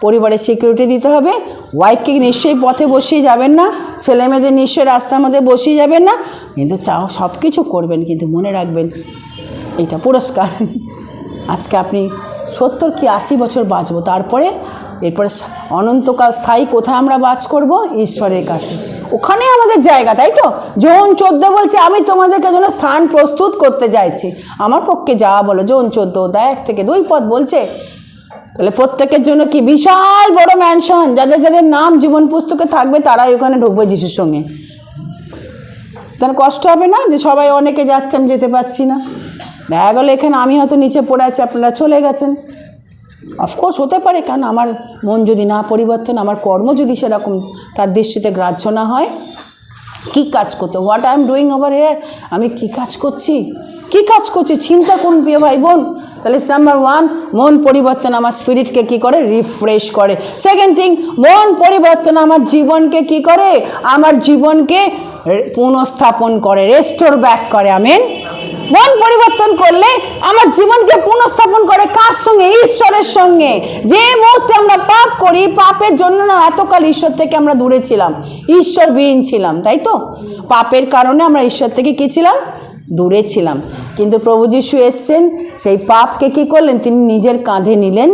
পরিবারের সিকিউরিটি দিতে হবে। ওয়াইফকে নিশ্চয়ই পথে বসিয়ে যাবেন না, ছেলে মেয়েদের নিশ্চয়ই রাস্তার মধ্যে বসিয়ে যাবেন না, কিন্তু সব কিছু করবেন, কিন্তু মনে রাখবেন এইটা পুরস্কার। আজকে আপনি 70 কি 80 বছর বাঁচবো, তারপরে এরপরে অনন্তকাল স্থায়ী কোথায় আমরা বাস করব? ঈশ্বরের কাছে, ওখানে আমাদের জায়গা, তাই তো? যোন 14 বলছে আমি তোমাদেরকে জন্য স্থান প্রস্তুত করতে চাইছি, আমার পক্ষে যাওয়া বলো। যোন 14 1 থেকে 2 পদ বলছে। তাহলে প্রত্যেকের জন্য কি বিশাল বড় ম্যানশন, যাদের যাদের নাম জীবন পুস্তকে থাকবে তারাই ওখানে ঢুকবে যিশুর সঙ্গে। তাহলে কষ্ট হবে না যে সবাই অনেকে যাচ্ছে আমি যেতে পারছি না? দেখা গেলো এখানে আমি হয়তো নিচে পড়ে আছি, আপনারা চলে গেছেন। অফকোর্স হতে পারে, কারণ আমার মন যদি না পরিবর্তন, আমার কর্ম যদি সেরকম তার দৃষ্টিতে গ্রাহ্য না হয়, কী কাজ করতে, what I am doing over here, আমি কী কাজ করছি, কী কাজ করছি, চিন্তা করুন প্রিয় ভাই বোন। তাহলে নাম্বার 1, মন পরিবর্তন আমার স্পিরিটকে কী করে? রিফ্রেশ করে। সেকেন্ড থিং, মন পরিবর্তন আমার জীবনকে কী করে? আমার জীবনকে পুনঃস্থাপন করে, রেস্টোর ব্যাক করে। আমেন। মন পরিবর্তন করলে আমার জীবনকে পুনঃস্থাপন করে কার সঙ্গে? ঈশ্বরের সঙ্গে। যে মুহূর্তে আমরা পাপ করি, পাপের জন্য না এতকাল ঈশ্বর থেকে আমরা দূরে ছিলাম, ঈশ্বরবিহীন ছিলাম, তাই তো? পাপের কারণে আমরা ঈশ্বর থেকে কী ছিলাম? দূরে ছিলাম। কিন্তু প্রভু যীশু এসছেন, সেই পাপকে কী করলেন? তিনি নিজের কাঁধে নিলেন,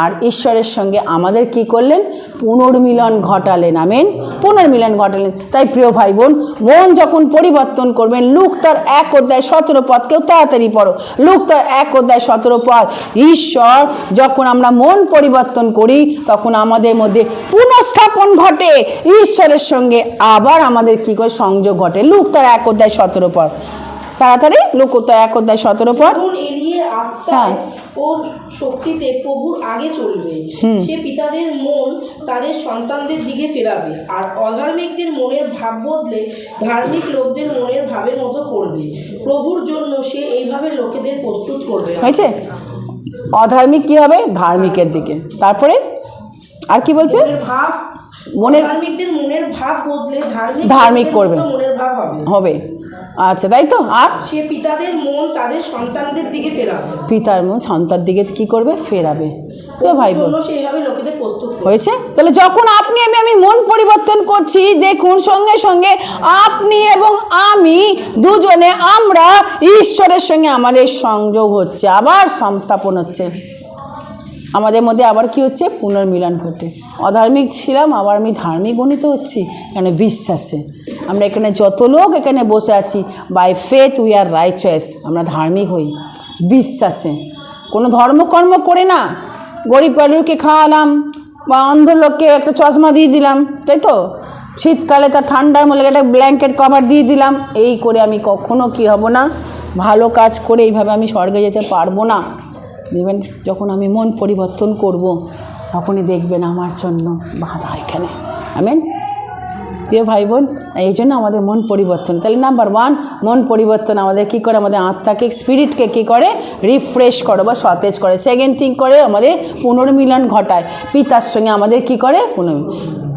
আর ঈশ্বরের সঙ্গে আমাদের কী করলেন? পুনর্মিলন ঘটালেন। আমেন। পুনর্মিলন ঘটালেন। তাই প্রিয় ভাই বোন, মন যখন পরিবর্তন করবেন, লুক তার 1:17 পদ, কেউ তাড়াতাড়ি পড়ো, লুক তার 1:17 পদ। ঈশ্বর যখন আমরা মন পরিবর্তন করি, তখন আমাদের মধ্যে পুনঃস্থাপন ঘটে, ঈশ্বরের সঙ্গে আবার আমাদের কী করে? সংযোগ ঘটে। লুক তার 1:17 পদ, তাড়াতাড়ি লুক তার 1:17 পদ। যখন এলিয়ের আত্মায় ও শক্তিতে প্রভুর আগে চলবে, সে পিতাদের মন তাদের সন্তানদের দিকে ফেরাবে, আর অধার্মিকদের মনের ভাব বদলে ধার্মিক লোকদের মনের ভাবের মতো করবে। প্রভুর জন্য সে এইভাবে লোকেদের প্রস্তুত করবে। হয়েছে? অধার্মিক কি হবে? ধার্মিকের দিকে। তারপরে আর কি বলছে? ভাব, অধার্মিকদের মনের ভাব বদলে ধার্মিক করবে, মনের ভাব হবে। আচ্ছা, তাই তো? আর সে পিতাদের মন তাদের সন্তানদের দিকে ফেরাবে, পিতার মন সন্তান দিকে কি করবে? ফেরাবে। ভাই বোন, সেইভাবে লোকেদের প্রস্তুত হয়েছে? তাহলে যখন আপনি আমি মন পরিবর্তন করছি, দেখুন সঙ্গে সঙ্গে আপনি এবং আমি দুজনে আমরা ঈশ্বরের সঙ্গে আমাদের সংযোগ হচ্ছে, আবার সংস্থাপন হচ্ছে, আমাদের মধ্যে আবার কি হচ্ছে? পুনর্মিলন ঘটে। অধার্মিক ছিলাম, আবার আমি ধার্মিক গণিত হচ্ছি, কেন? বিশ্বাসে। আমরা এখানে যত লোক এখানে বসে আছি, by faith we are righteous, আমরা ধার্মিক হই বিশ্বাসে। কোনো ধর্মকর্ম করে না, গরিব গরিবকে খাওয়ালাম বা অন্ধ লোককে একটা চশমা দিয়ে দিলাম, তাই তো? শীতকালে তার ঠান্ডার মধ্যে একটা ব্ল্যাঙ্কেট কভার দিয়ে দিলাম, এই করে আমি কখনো কি হব না? ভালো কাজ করে এইভাবে আমি স্বর্গে যেতে পারবো না। দেখবেন যখন আমি মন পরিবর্তন করব, তখনই দেখবেন আমার জন্য বাধা এখানে। আমেন। প্রিয় ভাই বোন, এই জন্য আমাদের মন পরিবর্তন। তাহলে নাম্বার 1, মন পরিবর্তন আমাদের কী করে? আমাদের আত্মাকে, স্পিরিটকে কী করে? রিফ্রেশ করে বা সতেজ করে। সেকেন্ড থিং করে আমাদের পুনর্মিলন ঘটায়, পিতার সঙ্গে আমাদের কী করে?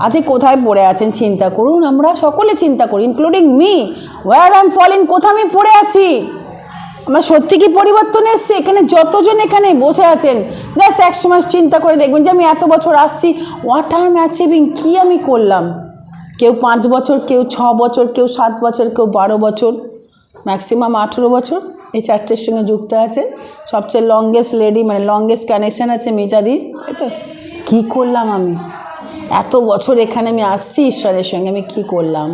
আজকে কোথায় পড়ে আছেন চিন্তা করুন। আমরা সকলে চিন্তা করি, including me, where I am falling, কোথায় আমি পড়ে আছি। আমার সত্যি কি পরিবর্তন এসছে? এখানে যতজন এখানে বসে আছেন, জাস্ট এক সময় চিন্তা করে দেখবেন যে আমি এত বছর আসছি, হোয়াট আই এম অ্যাচিভিং, কী আমি করলাম। কেউ 5 বছর, কেউ 6 বছর, কেউ 7 বছর, কেউ 12 বছর, ম্যাক্সিমাম 18 বছর এই চার্চের সঙ্গে যুক্ত আছে। সবচেয়ে লংগেস্ট লেডি, মানে লংগেস্ট কানেকশান আছে মিতাদি। এই তো কী করলাম আমি এত বছর এখানে আমি আসছি, ঈশ্বরের সঙ্গে আমি কী করলাম।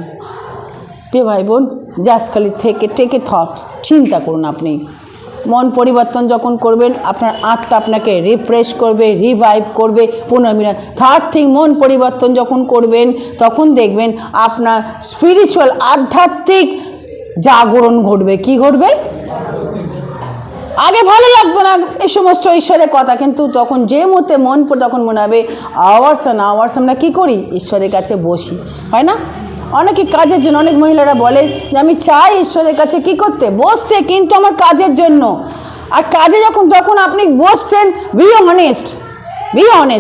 প্রিয় ভাই বোন, জাস্ট খালি টেকে থট, চিন্তা করুন। আপনি মন পরিবর্তন যখন করবেন, আপনার আত্মা আপনাকে রিফ্রেশ করবে, রিভাইভ করবে, পুনর্মিলন। থার্ড থিং, মন পরিবর্তন যখন করবেন তখন দেখবেন আপনার স্পিরিচুয়াল, আধ্যাত্মিক জাগরণ ঘটবে। কি ঘটবে? আগে ভালো লাগতো না এই সমস্ত ঈশ্বরের কথা, কিন্তু তখন যে মতে মন পড়ে তখন মনে হবে আওয়ার্স অ্যান্ড আওয়ার্স আমরা কী করি? ঈশ্বরের কাছে বসি, হয় না? অনেকে কাজের জন্য, অনেক মহিলারা বলে যে আমি চাই ঈশ্বরের কাছে কী করতে? বসতে, কিন্তু আমার কাজের জন্য। আর কাজে যখন আপনি বসছেন, বি অনেস্ট,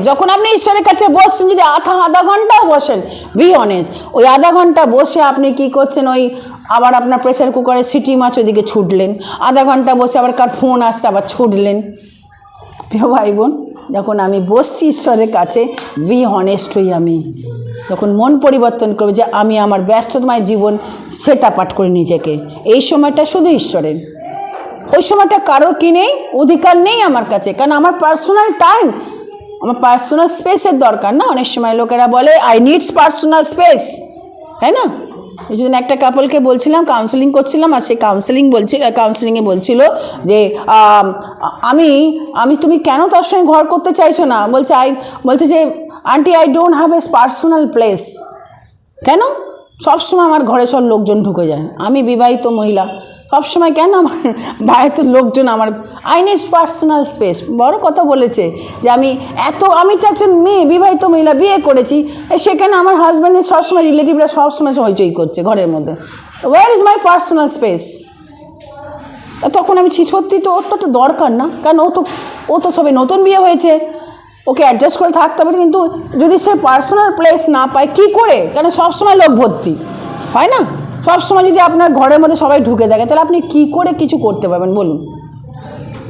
যখন আপনি ঈশ্বরের কাছে বসছেন, যদি আধা ঘন্টাও বসেন, বি অনেস্ট, ওই আধা ঘন্টা বসে আপনি কি করছেন? ওই আবার আপনার প্রেসার কুকারে সিটি মাছ ওদিকে ছুটলেন, আধা ঘন্টা বসে আবার কার ফোন আসছে আবার ছুটলেন। প্রিয় ভাই বোন, যখন আমি বসছি ঈশ্বরের কাছে, বি অনেস্ট হই আমি, তখন মন পরিবর্তন করবে যে আমি আমার ব্যস্তময় জীবন সেট আপার্ট করি নিজেকে। এই সময়টা শুধু ঈশ্বরের, ওই সময়টা কারোর কি নেই, অধিকার নেই আমার কাছে, কারণ আমার পার্সোনাল টাইম, আমার পার্সোনাল স্পেসের দরকার না। অনেক সময় লোকেরা বলে আই নিডস পার্সোনাল স্পেস, তাই না? এই জন্য একটা কাপলকে বলছিলাম, কাউন্সেলিং করছিলাম, আর সে কাউন্সেলিংয়ে বলছিল যে আমি তুমি কেন তার সঙ্গে ঘর করতে চাইছো না? বলছে যে aunty I don't have a personal place. কেন? সবসময় আমার ঘরে সব লোকজন ঢুকে যায়, আমি বিবাহিত মহিলা, সবসময় কেন আমার বাড়িতে লোকজন, আমার আই নিডস পার্সোনাল স্পেস। বড় কথা বলেছে যে আমি তো একজন মেয়ে, বিবাহিত মহিলা, বিয়ে করেছি, সেখানে আমার হাজব্যান্ডের সবসময় রিলেটিভরা সবসময় হইচই করছে ঘরের মধ্যে, where is my personal space? তখন আমি সত্যি তো ওর তো দরকার না, কারণ ও তো সবে নতুন বিয়ে হয়েছে, ওকে অ্যাডজাস্ট করে থাকতে হবে। কিন্তু যদি সে পার্সোনাল প্লেস না পায়, কী করে? কেন সবসময় লোক ভর্তি, হয় না? সবসময় যদি আপনার ঘরের মধ্যে সবাই ঢুকে থাকে, তাহলে আপনি কী করে কিছু করতে পারবেন বলুন?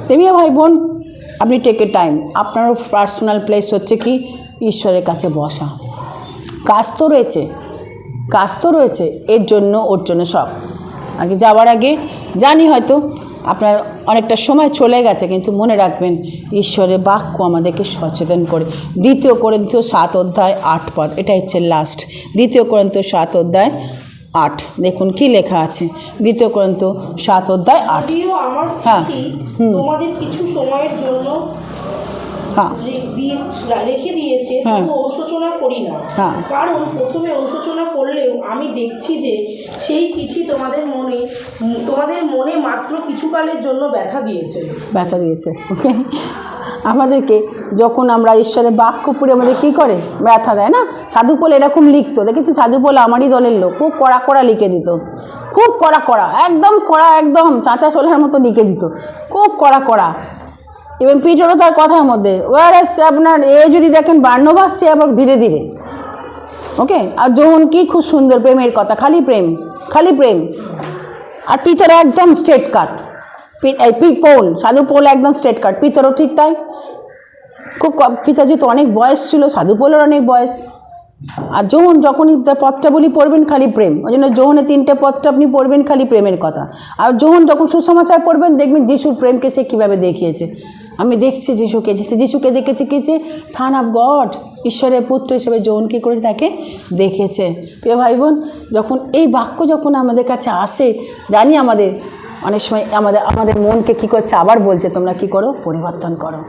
তেমনি ভাই বোন, আপনি টেকে টাইম, আপনারও পার্সোনাল প্লেস হচ্ছে কি? ঈশ্বরের কাছে বসা। কাজ তো রয়েছে এর জন্য, ওর জন্য সব। আগে যাওয়ার আগে জানি হয়তো আপনার অনেকটা সময় চলে গেছে, কিন্তু মনে রাখবেন ঈশ্বরের বাক্য আমাদেরকে সচেতন করে। 2 Corinthians 7:8, এটা হচ্ছে লাস্ট। 2 Corinthians 7:8, দেখুন কি লেখা আছে। 2 Corinthians 7:8। আমার চিঠি তোমাদের কিছু সময়ের জন্য রেখে দিয়েছে, তবু অনুশোচনা করি না, কারণ প্রথমে অনুশোচনা করলেও আমি দেখছি যে সেই চিঠি তোমাদের মনে মাত্র কিছুকালের জন্য ব্যথা দিয়েছে। ওকে, আমাদেরকে যখন আমরা ঈশ্বরের বাক্য পড়ে আমাদের কী করে? ব্যথা দেয় না? সাধু পোল এরকম লিখতো, দেখেছি? সাধু পোল আমারই দলের লোক, খুব কড়া লিখে দিত, খুব কড়া, একদম চাচা সোলার মতো লিখে দিত, খুব কড়া। এবং পিটারও তার কথার মধ্যে, ওয়ারেস আপনার যদি দেখেন বার্নবাস, সে আবার ধীরে ধীরে, ওকে। আর যখন কি খুব সুন্দর প্রেমের কথা, খালি প্রেম। আর পিটার একদম স্ট্রেট কাট, সাধু পোল একদম স্ট্রেট কাট, পিটারও ঠিক তাই। খুব পিতার যেহেতু অনেক বয়স ছিল, সাধু পোলের অনেক বয়স। আর যখনই পত্রাবলী পড়বেন খালি প্রেম, ওই জন্য যোহনে 3টে পত্র আপনি পড়বেন খালি প্রেমের কথা। আর যখন সুসমাচার পড়বেন, দেখবেন যিশুর প্রেমকে সে কীভাবে দেখিয়েছে। আমি দেখছি যিশুকে দেখেছি কি, সান অফ গড, ঈশ্বরের পুত্র হিসেবে যোহন কী করেছে, তাকে দেখেছে। প্রিয় ভাই বোন, যখন এই বাক্য আমাদের কাছে আসে, জানি আমাদের অনেক সময় আমাদের মনকে কী করছে, আবার বলছে তোমরা কী করো? পরিবর্তন করো।